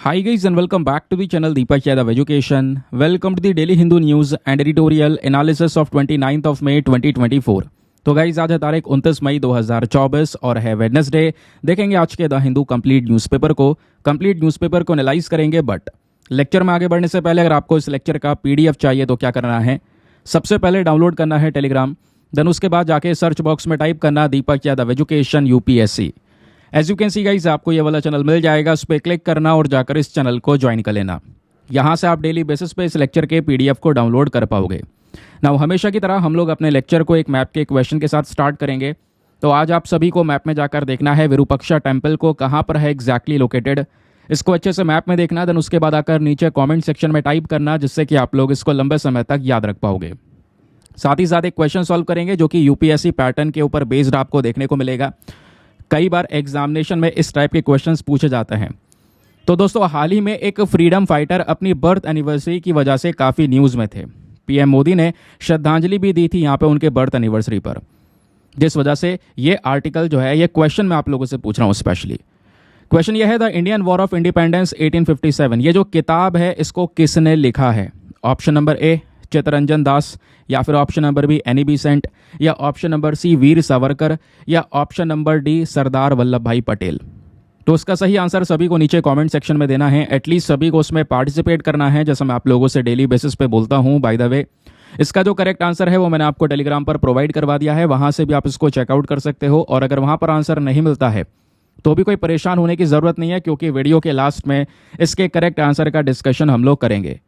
Hi guys and welcome back to the channel Deepak Yadav Education. Welcome to the Daily Hindu News and Editorial Analysis of 29th of May 2024. तो guys आज है तारीख 29 मई 2024 और है Wednesday. देखेंगे आज के द हिंदू कंप्लीट न्यूज़पेपर को एनालाइज करेंगे। बट लेक्चर में आगे बढ़ने से पहले अगर आपको इस लेक्चर का पीडीएफ चाहिए तो क्या करना है, सबसे पहले डाउनलोड करना है टेलीग्राम, देन उसके बाद जाके सर्च बॉक्स में टाइप करना Deepak Yadav education UPSC. As you can see guys आपको ये वाला चैनल मिल जाएगा, उस पर क्लिक करना और जाकर इस चैनल को ज्वाइन कर लेना। यहाँ से आप डेली बेसिस पे इस लेक्चर के पीडीएफ को डाउनलोड कर पाओगे। नाउ हमेशा की तरह हम लोग अपने लेक्चर को एक मैप के क्वेश्चन के साथ स्टार्ट करेंगे। तो आज आप सभी को मैप में जाकर देखना है विरूपाक्षा टेम्पल को कहाँ पर है एग्जैक्टली लोकेटेड, इसको अच्छे से मैप में देखना। देन उसके बाद आकर नीचे कमेंट सेक्शन में टाइप करना, जिससे कि आप लोग इसको लंबे समय तक याद रख पाओगे। साथ ही साथ एक क्वेश्चन सॉल्व करेंगे जो कि यूपीएससी पैटर्न के ऊपर बेस्ड आपको देखने को मिलेगा। कई बार एग्जामिनेशन में इस टाइप के क्वेश्चंस पूछे जाते हैं। तो दोस्तों हाल ही में एक फ्रीडम फाइटर अपनी बर्थ एनिवर्सरी की वजह से काफ़ी न्यूज़ में थे। पीएम मोदी ने श्रद्धांजलि भी दी थी यहाँ पे उनके बर्थ एनिवर्सरी पर, जिस वजह से ये आर्टिकल जो है ये क्वेश्चन मैं आप लोगों से पूछ रहा हूँ। स्पेशली क्वेश्चन यह है the Indian war of independence 1857, ये जो किताब है इसको किसने लिखा है? Option number A Chittaranjan Das, या फिर option number be Annie Besant, या option number C Veer Savarkar, या option number D Sardar Vallabh भाई पटेल। तो उसका सही आंसर सभी को नीचे कमेंट सेक्शन में देना है। एटलीस्ट सभी को उसमें पार्टिसिपेट करना है, जैसा मैं आप लोगों से डेली बेसिस पे बोलता हूँ। बाय द वे इसका जो करेक्ट आंसर है वो मैंने आपको टेलीग्राम पर प्रोवाइड करवा दिया है, वहाँ से भी आप इसको चेकआउट कर सकते हो। और अगर वहाँ पर आंसर नहीं मिलता है तो भी कोई परेशान होने की ज़रूरत नहीं है, क्योंकि वीडियो के लास्ट में इसके करेक्ट आंसर का डिस्कशन हम लोग करेंगे।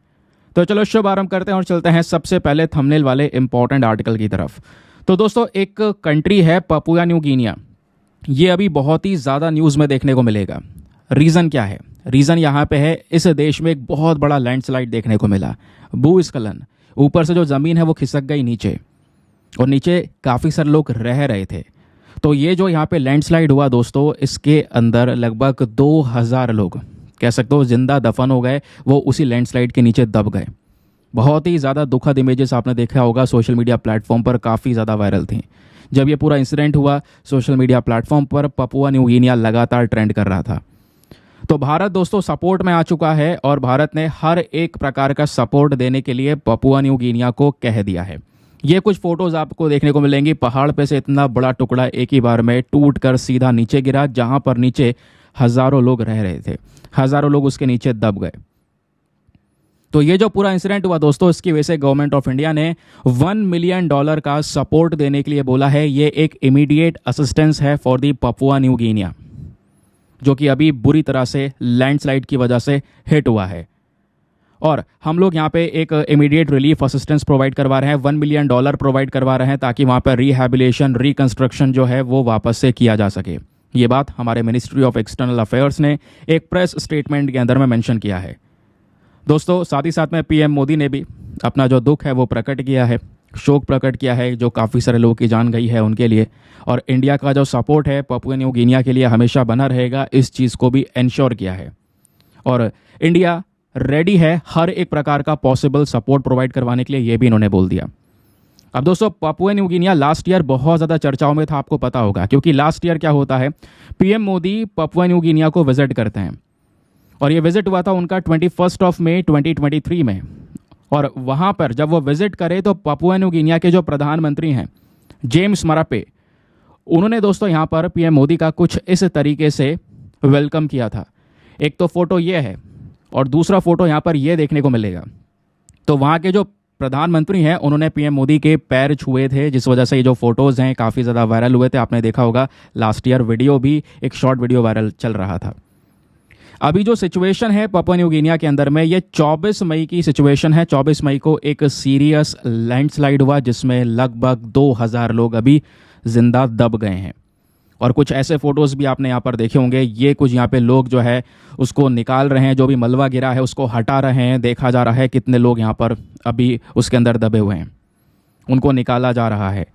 तो चलो शुभ आरंभ करते हैं और चलते हैं सबसे पहले थंबनेल वाले इंपॉर्टेंट आर्टिकल की तरफ। तो दोस्तों एक कंट्री है पपुआ न्यू गिनिया, ये अभी बहुत ही ज़्यादा न्यूज़ में देखने को मिलेगा। रीज़न क्या है? रीज़न यहाँ पे है इस देश में एक बहुत बड़ा लैंडस्लाइड देखने को मिला, भूस्खलन। ऊपर से जो ज़मीन है वो खिसक गई नीचे, और नीचे काफ़ी सारे लोग रह रहे थे। तो ये जो यहाँ पे लैंडस्लाइड हुआ दोस्तों, इसके अंदर लगभग 2000 लोग कह सकते हो जिंदा दफन हो गए, वो उसी लैंडस्लाइड के नीचे दब गए। बहुत ही ज़्यादा दुखद इमेजेस आपने देखा होगा, सोशल मीडिया प्लेटफॉर्म पर काफ़ी ज़्यादा वायरल थी। जब ये पूरा इंसिडेंट हुआ सोशल मीडिया प्लेटफॉर्म पर पपुआ न्यू गिनिया लगातार ट्रेंड कर रहा था। तो भारत दोस्तों सपोर्ट में आ चुका है, और भारत ने हर एक प्रकार का सपोर्ट देने के लिए पपुआ न्यू गिनिया को कह दिया है। ये कुछ फोटोज़ आपको देखने को मिलेंगी। पहाड़ पे से इतना बड़ा टुकड़ा एक ही बार में टूट कर सीधा नीचे गिरा, जहाँ पर नीचे हज़ारों लोग रह रहे थे। हज़ारों लोग उसके नीचे दब गए। तो ये जो पूरा इंसिडेंट हुआ दोस्तों, इसकी वजह से गवर्नमेंट ऑफ इंडिया ने $1 मिलियन का सपोर्ट देने के लिए बोला है। ये एक इमीडिएट असिस्टेंस है for the Papua new Guinea, जो कि अभी बुरी तरह से लैंडस्लाइड की वजह से हिट हुआ है। और हम लोग यहाँ पे एक इमीडिएट रिलीफ असिस्टेंस प्रोवाइड करवा रहे हैं, $1 मिलियन प्रोवाइड करवा रहे हैं, ताकि वहाँ पर रिहैबिलिटेशन रिकंस्ट्रक्शन जो है वो वापस से किया जा सके। ये बात हमारे मिनिस्ट्री ऑफ एक्सटर्नल अफेयर्स ने एक प्रेस स्टेटमेंट के अंदर में मेंशन किया है। दोस्तों साथ ही साथ में पीएम मोदी ने भी अपना जो दुख है वो प्रकट किया है, शोक प्रकट किया है, जो काफ़ी सारे लोगों की जान गई है उनके लिए। और इंडिया का जो सपोर्ट है पपुआ न्यू गिनिया के लिए हमेशा बना रहेगा, इस चीज़ को भी इंश्योर किया है। और इंडिया रेडी है हर एक प्रकार का पॉसिबल सपोर्ट प्रोवाइड करवाने के लिए, ये भी इन्होंने बोल दिया। अब दोस्तों Papua new Guinea last year बहुत ज़्यादा चर्चाओं में था, आपको पता होगा, क्योंकि लास्ट ईयर क्या होता है, PM Modi Papua new Guinea को विजिट करते हैं। और ये विजिट हुआ था उनका 21 मई 2023 में। और वहाँ पर जब वो विजिट करे तो पपुआ न्यू गिनिया के जो प्रधानमंत्री हैं जेम्स मरापे, उन्होंने दोस्तों यहाँ पर पीएम मोदी का कुछ इस तरीके से वेलकम किया था। एक तो फोटो ये है, और दूसरा फोटो यहाँ पर ये देखने को मिलेगा। तो वहाँ के जो प्रधानमंत्री हैं उन्होंने पीएम मोदी के पैर छुए थे, जिस वजह से ये जो फोटोज़ हैं काफ़ी ज़्यादा वायरल हुए थे। आपने देखा होगा लास्ट ईयर वीडियो भी, एक शॉर्ट वीडियो वायरल चल रहा था। अभी जो सिचुएशन है पपुआ न्यू गिनिया के अंदर में, ये 24 मई की सिचुएशन है। 24 मई को एक सीरियस लैंडस्लाइड हुआ, जिसमें लगभग 2000 लोग अभी जिंदा दब गए हैं। और कुछ ऐसे फोटोज़ भी आपने यहाँ पर देखे होंगे। ये कुछ यहाँ पे लोग जो है उसको निकाल रहे हैं, जो भी मलबा गिरा है उसको हटा रहे हैं। देखा जा रहा है कितने लोग यहाँ पर अभी उसके अंदर दबे हुए हैं, उनको निकाला जा रहा है।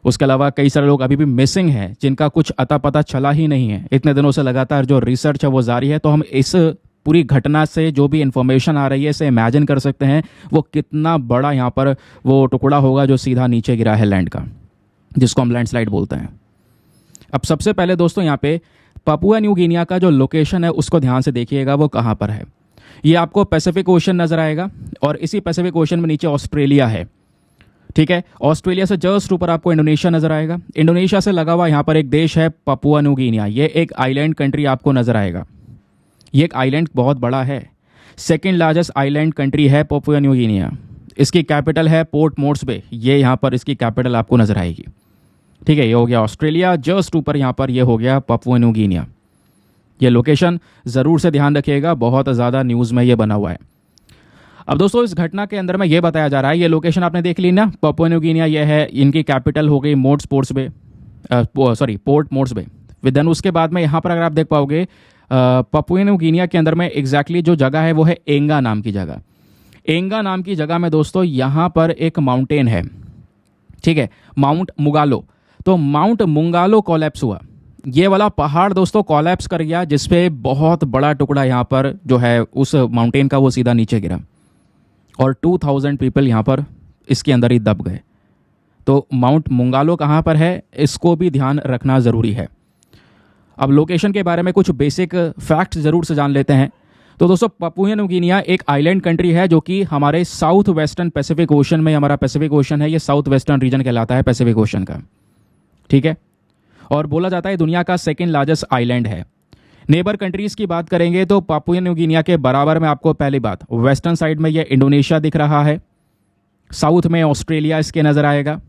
उसके अलावा कई सारे लोग अभी भी मिसिंग हैं, जिनका कुछ अता पता चला ही नहीं है। इतने दिनों से लगातार जो रिसर्च है वो जारी है। तो हम इस पूरी घटना से जो भी इंफॉर्मेशन आ रही है इसे इमेजिन कर सकते हैं वो कितना बड़ा यहाँ पर वो टुकड़ा होगा जो सीधा नीचे गिरा है लैंड का, जिसको हम लैंडस्लाइड बोलते हैं। अब सबसे पहले दोस्तों यहाँ पे पापुआ न्यू गिनिया का जो लोकेशन है उसको ध्यान से देखिएगा वो कहाँ पर है। ये आपको पैसिफिक ओशन नज़र आएगा और इसी पैसिफिक ओशन में नीचे ऑस्ट्रेलिया है। ठीक है, ऑस्ट्रेलिया से जस्ट ऊपर आपको इंडोनेशिया नज़र आएगा। इंडोनेशिया से लगा हुआ यहाँ पर एक देश है पापुआ न्यू गिनिया। ये एक आइलैंड कंट्री आपको नज़र आएगा। ये एक आइलैंड बहुत बड़ा है, सेकेंड लार्जेस्ट आइलैंड कंट्री है पापुआ न्यू गिनिया। इसकी कैपिटल है पोर्ट मोर्सबे, ये यहाँ पर इसकी कैपिटल आपको नज़र आएगी। ठीक है, ये हो गया ऑस्ट्रेलिया, जस्ट ऊपर यहाँ पर ये हो गया पापुआ न्यू गिनिया। ये लोकेशन ज़रूर से ध्यान रखिएगा, बहुत ज़्यादा न्यूज़ में ये बना हुआ है। अब दोस्तों इस घटना के अंदर में ये बताया जा रहा है, ये लोकेशन आपने देख ली ना, पापुआ न्यू गिनिया ये है, इनकी कैपिटल हो गई पोर्ट मोर्सबे। विदन उसके बाद में यहाँ पर अगर आप देख पाओगे पापुआ न्यू गिनिया के अंदर में एग्जैक्टली जो जगह है वो है एंगा नाम की जगह। एंगा नाम की जगह में दोस्तों यहाँ पर एक माउंटेन है, ठीक है, माउंट मुगालो। तो माउंट मुंगालो कोलैप्स हुआ, ये वाला पहाड़ दोस्तों कोलैप्स कर गया, जिसपे बहुत बड़ा टुकड़ा यहाँ पर जो है उस माउंटेन का वो सीधा नीचे गिरा और 2000 पीपल यहाँ पर इसके अंदर ही दब गए। तो माउंट मुंगालो कहाँ पर है इसको भी ध्यान रखना ज़रूरी है। अब लोकेशन के बारे में कुछ बेसिक फैक्ट्स ज़रूर से जान लेते हैं। तो दोस्तों पापुआ न्यू गिनिया एक आइलैंड कंट्री है जो कि हमारे साउथ वेस्टर्न पैसिफिक ओशन में, हमारा पैसिफिक ओशन है, ये साउथ वेस्टर्न रीजन कहलाता है पैसिफिक ओशन का। ठीक है, और बोला जाता है दुनिया का सेकेंड लार्जेस्ट आइलैंड है। नेबर कंट्रीज़ की बात करेंगे तो पापुआ न्यू गिनिया के बराबर में आपको पहली बात वेस्टर्न साइड में ये इंडोनेशिया दिख रहा है, साउथ में ऑस्ट्रेलिया इसके नज़र आएगा।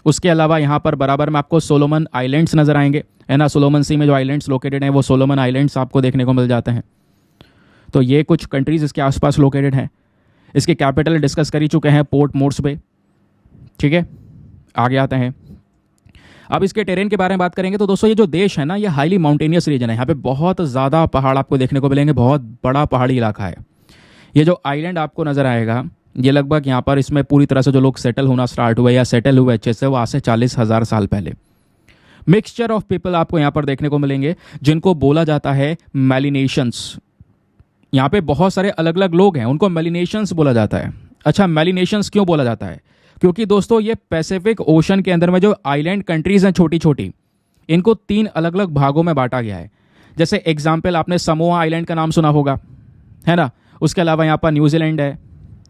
उसके अलावा यहाँ पर बराबर में आपको सोलोमन आइलैंड्स नज़र आएंगे, है ना। सोलोमन सी में जो आइलैंड्स लोकेटेड हैं वो सोलोमन आइलैंड्स आपको देखने को मिल जाते हैं। तो ये कुछ कंट्रीज़ इसके आसपास लोकेटेड हैं। इसकी कैपिटल डिस्कस कर ही चुके हैं, पोर्ट मोर्सबे। ठीक है, आगे आते हैं। अब इसके टेरेन के बारे में बात करेंगे तो दोस्तों ये जो देश है ना, ये हाईली माउंटेनियस रीजन है। यहाँ पे बहुत ज़्यादा पहाड़ आपको देखने को मिलेंगे, बहुत बड़ा पहाड़ी इलाका है। ये जो आइलैंड आपको नज़र आएगा, ये लगभग यहाँ पर इसमें पूरी तरह से जो लोग सेटल होना स्टार्ट हुए या सेटल हुए अच्छे से, वो आज से 40,000 साल पहले। मिक्सचर ऑफ पीपल आपको यहाँ पर देखने को मिलेंगे जिनको बोला जाता है मेलिनेशंस। यहाँ पे बहुत सारे अलग अलग लोग हैं, उनको मेलिनेशंस बोला जाता है। अच्छा, मेलिनेशंस क्यों बोला जाता है? क्योंकि दोस्तों ये पैसिफिक ओशन के अंदर में जो आइलैंड कंट्रीज़ हैं छोटी छोटी, इनको 3 अलग अलग भागों में बांटा गया है। जैसे एग्जाम्पल आपने समोआ आइलैंड का नाम सुना होगा, है ना। उसके अलावा यहाँ पर न्यूजीलैंड है,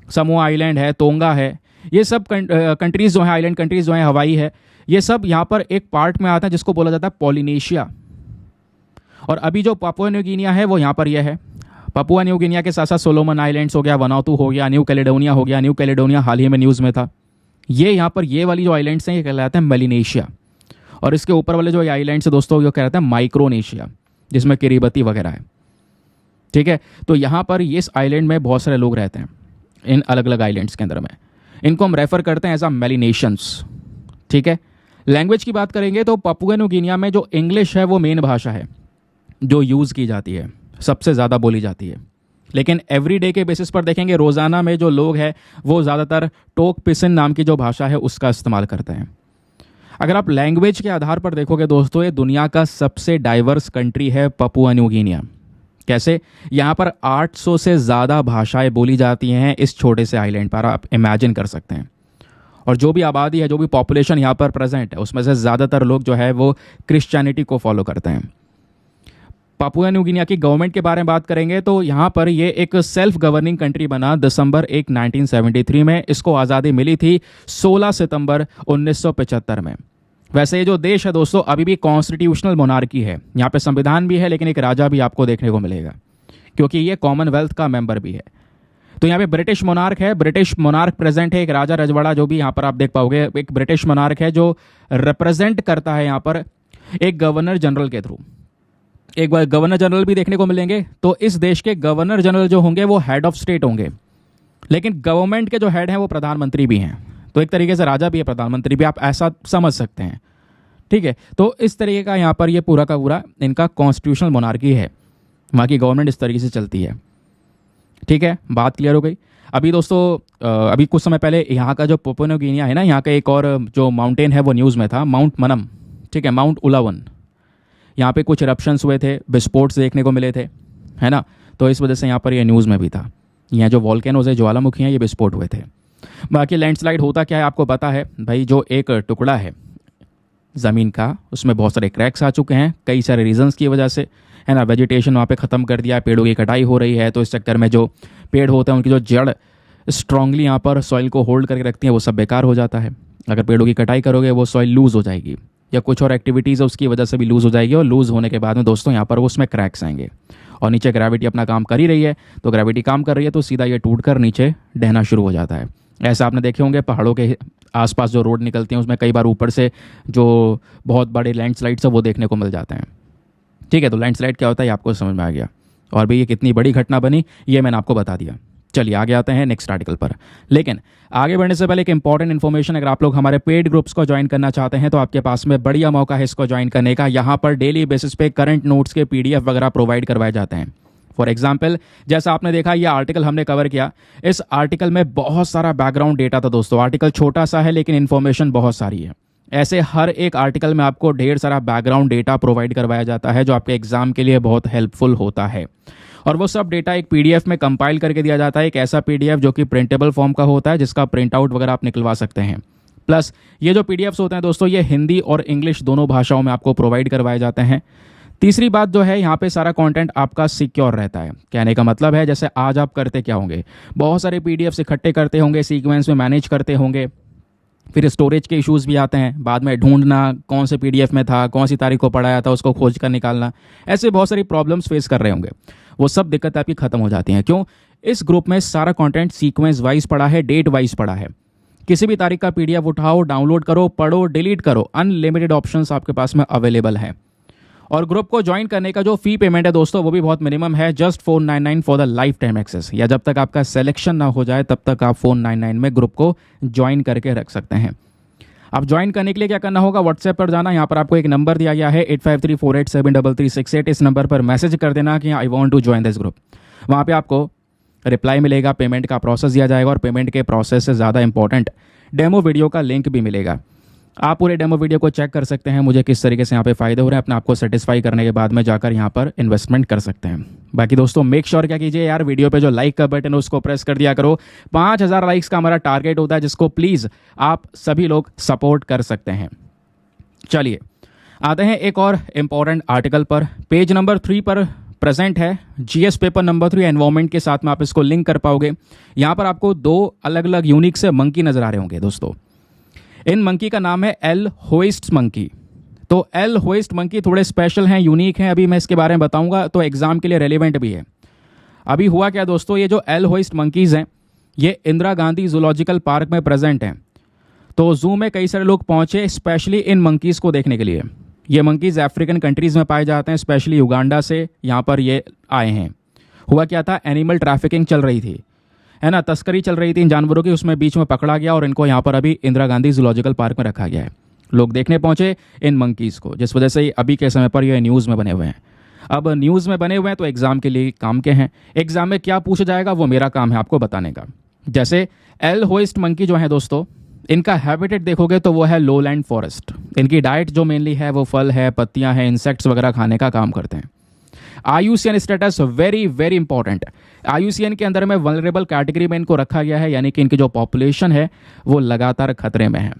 समोआ आइलैंड है, तोंगा है। ये सब कंट्रीज़ जो हैं, आइलैंड कंट्रीज़ जो हैं, हवाई है, ये सब यहाँ पर एक पार्ट में आता है जिसको बोला जाता है पॉलिनेशिया। और अभी जो पापुआ न्यू गिनिया है वो यहाँ पर यह है। पापुआ न्यू गिनिया के साथ साथ सोलोमन आइलैंड्स हो गया, वनातू हो गया, न्यू कैलेडोनिया हो गया। न्यू कैलेडोनिया हाल ही में न्यूज़ में था। ये यहाँ पर ये वाली जो आइलैंड्स हैं ये कहलाते हैं मेलिनेशिया। और इसके ऊपर वाले जो आइलैंड्स हैं दोस्तों ये कहलाते हैं माइक्रोनेशिया, जिसमें किरीबती वगैरह है। ठीक है, तो यहाँ पर इस आइलैंड में बहुत सारे लोग रहते हैं, इन अलग अलग आइलैंड्स के अंदर में। इनको हम रेफर करते हैं एज अ मेलिनेशंस। ठीक है, लैंग्वेज की बात करेंगे तो पापुआ न्यू गिनिया में जो इंग्लिश है वो मेन भाषा है जो यूज़ की जाती है, सबसे ज़्यादा बोली जाती है। लेकिन एवरीडे के बेसिस पर देखेंगे, रोज़ाना में जो लोग हैं वो ज़्यादातर टोक पिसिन नाम की जो भाषा है उसका इस्तेमाल करते हैं। अगर आप लैंग्वेज के आधार पर देखोगे दोस्तों, ये दुनिया का सबसे डाइवर्स कंट्री है पापुआ न्यू गिनिया। कैसे? यहाँ पर 800 से ज़्यादा भाषाएं बोली जाती हैं इस छोटे से आइलैंड पर, आप इमेजिन कर सकते हैं। और जो भी आबादी है, जो भी पॉपुलेशन यहाँ पर प्रेजेंट है, उसमें से ज़्यादातर लोग जो है वो क्रिश्चियनिटी को फॉलो करते हैं। पापुआ न्यू गिनिया की गवर्नमेंट के बारे में बात करेंगे तो यहाँ पर ये एक सेल्फ गवर्निंग कंट्री बना दिसंबर 1, 1973 में। इसको आज़ादी मिली थी 16 सितंबर 1975 में। वैसे ये जो देश है दोस्तों अभी भी कॉन्स्टिट्यूशनल मोनार्की है। यहाँ पे संविधान भी है, लेकिन एक राजा भी आपको देखने को मिलेगा, क्योंकि ये कॉमनवेल्थ का मेंबर भी है। तो यहाँ पे ब्रिटिश मोनार्क है, ब्रिटिश मोनार्क प्रेजेंट है, एक राजा रजवाड़ा जो भी यहाँ पर आप देख पाओगे, एक ब्रिटिश मोनार्क है जो रिप्रेजेंट करता है यहाँ पर एक गवर्नर जनरल के थ्रू। एक बार गवर्नर जनरल भी देखने को मिलेंगे। तो इस देश के गवर्नर जनरल जो होंगे वो हेड ऑफ स्टेट होंगे, लेकिन गवर्नमेंट के जो हेड हैं वो प्रधानमंत्री भी हैं। तो एक तरीके से राजा भी है, प्रधानमंत्री भी, आप ऐसा समझ सकते हैं। ठीक है, तो इस तरीके का यहाँ पर ये पूरा का पूरा इनका कॉन्स्टिट्यूशनल मोनार्की है। वहाँ की गवर्नमेंट इस तरीके से चलती है। ठीक है, बात क्लियर हो गई। अभी दोस्तों अभी कुछ समय पहले यहाँ का जो पापुआ न्यू गिनिया है ना, यहाँ का एक और जो माउंटेन है वो न्यूज़ में था, माउंट मनम। ठीक है, माउंट उलावन। यहाँ पे कुछ इरप्शंस हुए थे, विस्फोट देखने को मिले थे, है ना। तो इस वजह से यहाँ पर ये न्यूज़ में भी था। यहाँ जो वॉल्केनोज है, ज्वालामुखी हैं, ये विस्फोट हुए थे। बाकी लैंडस्लाइड होता क्या है आपको पता है भाई, जो एक टुकड़ा है ज़मीन का, उसमें बहुत सारे क्रैक्स आ चुके हैं कई सारे रीजंस की वजह से, है ना। वेजिटेशन वहाँ पे ख़त्म कर दिया है, पेड़ों की कटाई हो रही है, तो इस चक्कर में जो पेड़ होते हैं उनकी जो जड़ स्ट्रांगली यहाँ पर सॉइल को होल्ड करके रखती हैं वो सब बेकार हो जाता है। अगर पेड़ों की कटाई करोगे वो सॉइल लूज़ हो जाएगी, या कुछ और एक्टिविटीज़ है उसकी वजह से भी लूज़ हो जाएगी, और लूज़ होने के बाद में दोस्तों यहाँ पर उसमें क्रैक्स आएंगे। और नीचे ग्रेविटी अपना काम कर ही रही है, तो ग्रेविटी काम कर रही है तो सीधा ये टूट कर नीचे बहना शुरू हो जाता है। ऐसा आपने देखे होंगे पहाड़ों के आसपास जो रोड निकलती हैं उसमें कई बार ऊपर से जो बहुत बड़े लैंडस्लाइड्स है वो देखने को मिल जाते हैं। ठीक है, तो लैंडस्लाइड क्या होता है ये आपको समझ में आ गया, और भी ये कितनी बड़ी घटना बनी ये मैंने आपको बता दिया। चलिए आगे आते हैं नेक्स्ट आर्टिकल पर। लेकिन आगे बढ़ने से पहले एक इंपॉर्टेंट इन्फॉर्मेशन, अगर आप लोग हमारे पेड ग्रुप्स को ज्वाइन करना चाहते हैं तो आपके पास में बढ़िया मौका है इसको ज्वाइन करने का। यहाँ पर डेली बेसिस पे करंट नोट्स के PDF वगैरह प्रोवाइड करवाए जाते हैं। फॉर एग्जाम्पल, जैसा आपने देखा ये आर्टिकल हमने कवर किया, इस आर्टिकल में बहुत सारा बैकग्राउंड डेटा था दोस्तों। आर्टिकल छोटा सा है लेकिन इन्फॉर्मेशन बहुत सारी है। ऐसे हर एक आर्टिकल में आपको ढेर सारा बैकग्राउंड डेटा प्रोवाइड करवाया जाता है जो आपके एग्जाम के लिए बहुत हेल्पफुल होता है। और वो सब डेटा एक PDF में कंपाइल करके दिया जाता है, एक ऐसा PDF जो कि प्रिंटेबल फॉर्म का होता है जिसका प्रिंट आउट वगैरह आप निकलवा सकते हैं। प्लस ये जो PDFs होते हैं दोस्तों ये हिंदी और इंग्लिश दोनों भाषाओं में आपको प्रोवाइड करवाए जाते हैं। तीसरी बात जो है, यहाँ पे सारा कंटेंट आपका सिक्योर रहता है। कहने का मतलब है जैसे आज आप करते क्या होंगे, बहुत सारे PDFs इकट्ठे करते होंगे, सीक्वेंस में मैनेज करते होंगे, फिर स्टोरेज के इश्यूज़ भी आते हैं, बाद में ढूंढना कौन से PDF में था, कौन सी तारीख को पढ़ाया था, उसको खोज कर निकालना, ऐसे बहुत सारी प्रॉब्लम्स फेस कर रहे होंगे। वो सब दिक्कत आपकी खत्म हो जाती हैं। क्यों? इस ग्रुप में सारा कंटेंट सीक्वेंस वाइज पड़ा है, डेट वाइज पड़ा है। किसी भी तारीख का PDF उठाओ, डाउनलोड करो, पढ़ो, डिलीट करो, अनलिमिटेड ऑप्शंस आपके पास में अवेलेबल है। और ग्रुप को ज्वाइन करने का जो फी पेमेंट है दोस्तों वो भी बहुत मिनिमम है, just 499 for the lifetime access, या जब तक आपका सिलेक्शन ना हो जाए तब तक आप 499 में ग्रुप को ज्वाइन करके रख सकते हैं। अब ज्वाइन करने के लिए क्या करना होगा, व्हाट्सएप पर जाना, यहाँ पर आपको एक नंबर दिया गया है 8534873368। इस नंबर पर मैसेज कर देना कि I want to join this group. वहाँ पर आपको रिप्लाई मिलेगा, पेमेंट का प्रोसेस दिया जाएगा, और पेमेंट के प्रोसेस से ज़्यादा इंपॉर्टेंट डेमो वीडियो का लिंक भी मिलेगा। आप पूरे डेमो वीडियो को चेक कर सकते हैं, मुझे किस तरीके से यहाँ पे फ़ायदे हो रहे हैं, अपने आपको सेटिस्फाई करने के बाद में जाकर यहाँ पर इन्वेस्टमेंट कर सकते हैं। बाकी दोस्तों मेक श्योर क्या कीजिए यार, वीडियो पे जो लाइक का बटन है उसको प्रेस कर दिया करो। 5000 लाइक्स का हमारा टारगेट होता है जिसको प्लीज़ आप सभी लोग सपोर्ट कर सकते हैं। चलिए आते हैं एक और इम्पॉर्टेंट आर्टिकल पर। पेज नंबर 3 पर प्रेजेंट है GS पेपर नंबर 3 एनवायरमेंट के साथ में, आप इसको लिंक कर पाओगे। यहाँ पर आपको 2 अलग अलग यूनिक से मंकी नजर आ रहे होंगे दोस्तों। इन मंकी का नाम है एल होइस्ट मंकी। तो एल होइस्ट मंकी थोड़े स्पेशल हैं, यूनिक हैं, अभी मैं इसके बारे में बताऊंगा तो एग्जाम के लिए रेलिवेंट भी है। अभी हुआ क्या दोस्तों, ये जो एल होइस्ट मंकीज़ हैं ये इंदिरा गांधी जूलॉजिकल पार्क में प्रेजेंट हैं। तो जू में कई सारे लोग पहुंचे स्पेशली इन मंकीज़ को देखने के लिए। ये मंकीज़ अफ्रीकन कंट्रीज़ में पाए जाते हैं, स्पेशली युगांडा से यहाँ पर ये आए हैं। हुआ क्या था, एनिमल ट्रैफिकिंग चल रही थी, है ना, तस्करी चल रही थी इन जानवरों की, उसमें बीच में पकड़ा गया और इनको यहाँ पर अभी इंदिरा गांधी जूलॉजिकल पार्क में रखा गया है। लोग देखने पहुंचे इन मंकीज़ को, जिस वजह से अभी के समय पर ये न्यूज़ में बने हुए हैं। अब न्यूज़ में बने हुए हैं तो एग्ज़ाम के लिए काम के हैं। एग्ज़ाम में क्या पूछा जाएगा वो मेरा काम है आपको बताने का। जैसे एल होइस्ट मंकी जो है दोस्तों, इनका हैबिटेट देखोगे तो वो है लोलैंड फॉरेस्ट। इनकी डाइट जो मेनली है वो फल है, पत्तियाँ हैं, इंसेक्ट्स वगैरह खाने का काम करते हैं। IUCN status very very important. IUCN के अंदर में वल्नरेबल कैटेगरी में इनको रखा गया है, यानी कि इनकी जो पॉपुलेशन है वो लगातार खतरे में है।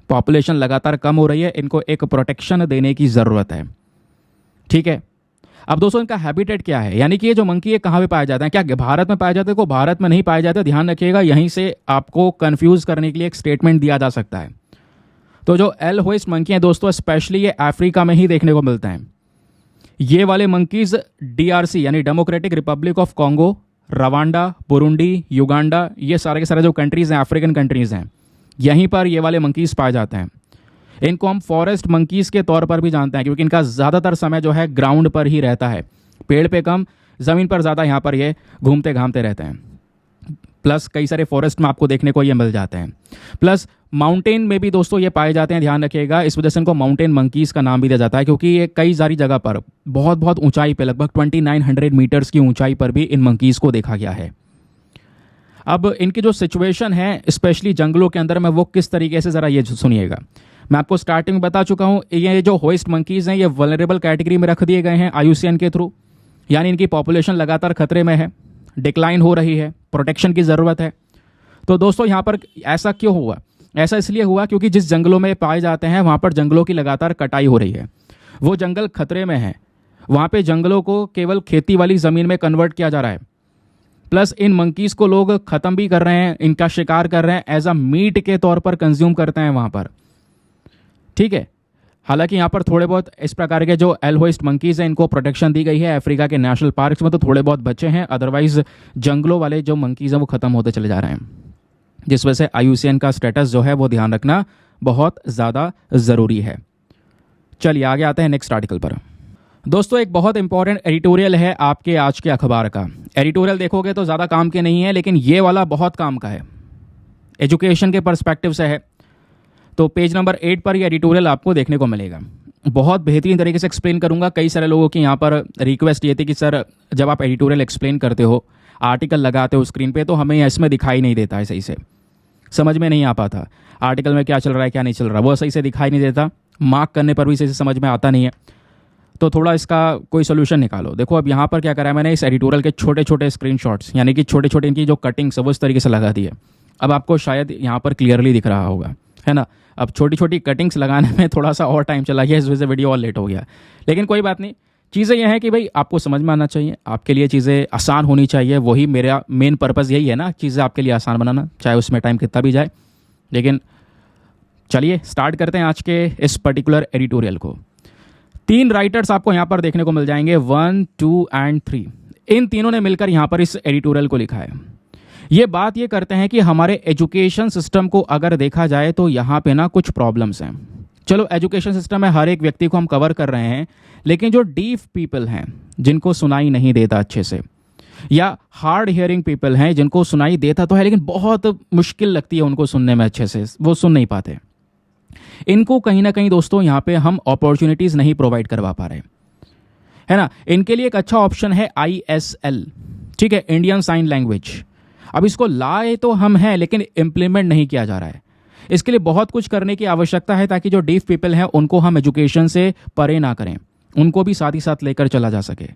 पॉपुलेशन लगातार कम हो रही है, इनको एक प्रोटेक्शन देने की ज़रूरत है। ठीक है, अब दोस्तों इनका हैबिटेट क्या है, यानी कि ये जो मंकी है कहाँ पे पाए जाते हैं, क्या भारत में पाए जाते हैं? को भारत में नहीं पाए जाते, ध्यान रखिएगा, यहीं से आपको कंफ्यूज करने के लिए एक स्टेटमेंट दिया जा सकता है। तो जो एल होइस्ट मंकी है दोस्तों, स्पेशली ये अफ्रीका में ही देखने को मिलते हैं। ये वाले मंकीज DRC यानी democratic Republic of Congo, Rwanda, Burundi, Uganda, ये सारे के सारे जो कंट्रीज़ हैं, अफ्रीकन कंट्रीज़ हैं, यहीं पर ये वाले मंकीज़ पाए जाते हैं। इनको हम फॉरेस्ट मंकीज़ के तौर पर भी जानते हैं क्योंकि इनका ज़्यादातर समय जो है ग्राउंड पर ही रहता है, पेड़ पे कम, ज़मीन पर ज़्यादा यहाँ पर ये घूमते घामते रहते हैं। प्लस कई सारे फॉरेस्ट में आपको देखने को ये मिल जाते हैं। प्लस माउंटेन में भी दोस्तों ये पाए जाते हैं, ध्यान रखिएगा, इस वजह से इनको माउंटेन मंकीज़ का नाम भी दिया जाता है क्योंकि ये कई सारी जगह पर बहुत बहुत ऊंचाई पे, लगभग 2900 मीटर्स की ऊंचाई पर भी इन मंकीज़ को देखा गया है। अब इनकी जो सिचुएशन है स्पेशली जंगलों के अंदर में, वो किस तरीके से, ज़रा ये सुनिएगा। मैं आपको स्टार्टिंग में बता चुका हूँ, ये जो होइस्ट मंकीज़ हैं ये वल्नरेबल कैटेगरी में रख दिए गए हैं IUCN के थ्रू, यानी इनकी पॉपुलेशन लगातार खतरे में है, डिक्लाइन हो रही है, प्रोटेक्शन की ज़रूरत है। तो दोस्तों यहाँ पर ऐसा क्यों हुआ, ऐसा इसलिए हुआ क्योंकि जिस जंगलों में पाए जाते हैं वहाँ पर जंगलों की लगातार कटाई हो रही है, वो जंगल खतरे में है, वहाँ पे जंगलों को केवल खेती वाली ज़मीन में कन्वर्ट किया जा रहा है। प्लस इन मंकीज़ को लोग ख़त्म भी कर रहे हैं, इनका शिकार कर रहे हैं, एज अ मीट के तौर पर कंज्यूम करते हैं वहाँ पर। ठीक है, हालांकि यहाँ पर थोड़े बहुत इस प्रकार के जो एल्होइस्ट मंकीज़ हैं इनको प्रोटेक्शन दी गई है अफ्रीका के नेशनल पार्क्स में, तो थोड़े बहुत बचे हैं, अदरवाइज जंगलों वाले जो मंकीज़ हैं वो ख़त्म होते चले जा रहे हैं, जिस वजह से IUCN का स्टेटस जो है वो ध्यान रखना बहुत ज़्यादा ज़रूरी है। चलिए आगे आते हैं नेक्स्ट आर्टिकल पर। दोस्तों एक बहुत इंपॉर्टेंट एडिटोरियल है आपके आज के अखबार का। एडिटोरियल देखोगे तो ज़्यादा काम के नहीं है, लेकिन ये वाला बहुत काम का है, एजुकेशन के पर्सपेक्टिव से है। तो पेज नंबर 8 पर ये एडिटोरियल आपको देखने को मिलेगा। बहुत बेहतरीन तरीके से एक्सप्लेन करूंगा। कई सारे लोगों की यहाँ पर रिक्वेस्ट ये थी कि सर जब आप एडिटोरियल एक्सप्लेन करते हो, आर्टिकल लगाते हो स्क्रीन पे, तो हमें इसमें दिखाई नहीं देता है, सही से समझ में नहीं आ पाता आर्टिकल में क्या चल रहा है क्या नहीं चल रहा, वो सही से दिखाई नहीं देता, मार्क करने पर भी सही से समझ में आता नहीं है। तो थोड़ा इसका कोई सोल्यूशन निकालो। देखो अब यहाँ पर क्या करा है मैंने, इस एडिटोरियल के छोटे छोटे स्क्रीनशॉट्स यानी कि छोटे छोटे इनकी जो कटिंग्स है वो इस तरीके से लगा दी है। अब आपको शायद यहाँ पर क्लियरली दिख रहा होगा, है ना। अब छोटी छोटी कटिंग्स लगाने में थोड़ा सा और टाइम चला गया, इस वजह से वीडियो और लेट हो गया, लेकिन कोई बात नहीं। चीज़ें यह है कि भाई आपको समझ में आना चाहिए, आपके लिए चीज़ें आसान होनी चाहिए, वही मेरा मेन पर्पज़ यही है ना, चीज़ें आपके लिए आसान बनाना, चाहे उसमें टाइम कितना भी जाए। लेकिन चलिए स्टार्ट करते हैं आज के इस पर्टिकुलर एडिटोरियल को। 3 राइटर्स आपको यहाँ पर देखने को मिल जाएंगे, 1, 2 एंड 3। इन तीनों ने मिलकर यहाँ पर इस एडिटोरियल को लिखा है। ये बात ये करते हैं कि हमारे एजुकेशन सिस्टम को अगर देखा जाए तो यहाँ पे ना कुछ प्रॉब्लम्स हैं। चलो एजुकेशन सिस्टम में हर एक व्यक्ति को हम कवर कर रहे हैं, लेकिन जो डीफ पीपल हैं जिनको सुनाई नहीं देता अच्छे से, या हार्ड हियरिंग पीपल हैं जिनको सुनाई देता तो है लेकिन बहुत मुश्किल लगती है उनको सुनने में अच्छे से, वो सुन नहीं पाते, इनको कहीं ना कहीं दोस्तों यहाँ पे हम अपॉर्चुनिटीज़ नहीं प्रोवाइड करवा पा रहे, है ना। इनके लिए एक अच्छा ऑप्शन है ISL, ठीक है, इंडियन साइन लैंग्वेज। अब इसको लाए तो हम हैं लेकिन इम्प्लीमेंट नहीं किया जा रहा है। इसके लिए बहुत कुछ करने की आवश्यकता है ताकि जो डीफ पीपल हैं उनको हम एजुकेशन से परे ना करें, उनको भी साथ ही साथ लेकर चला जा सके।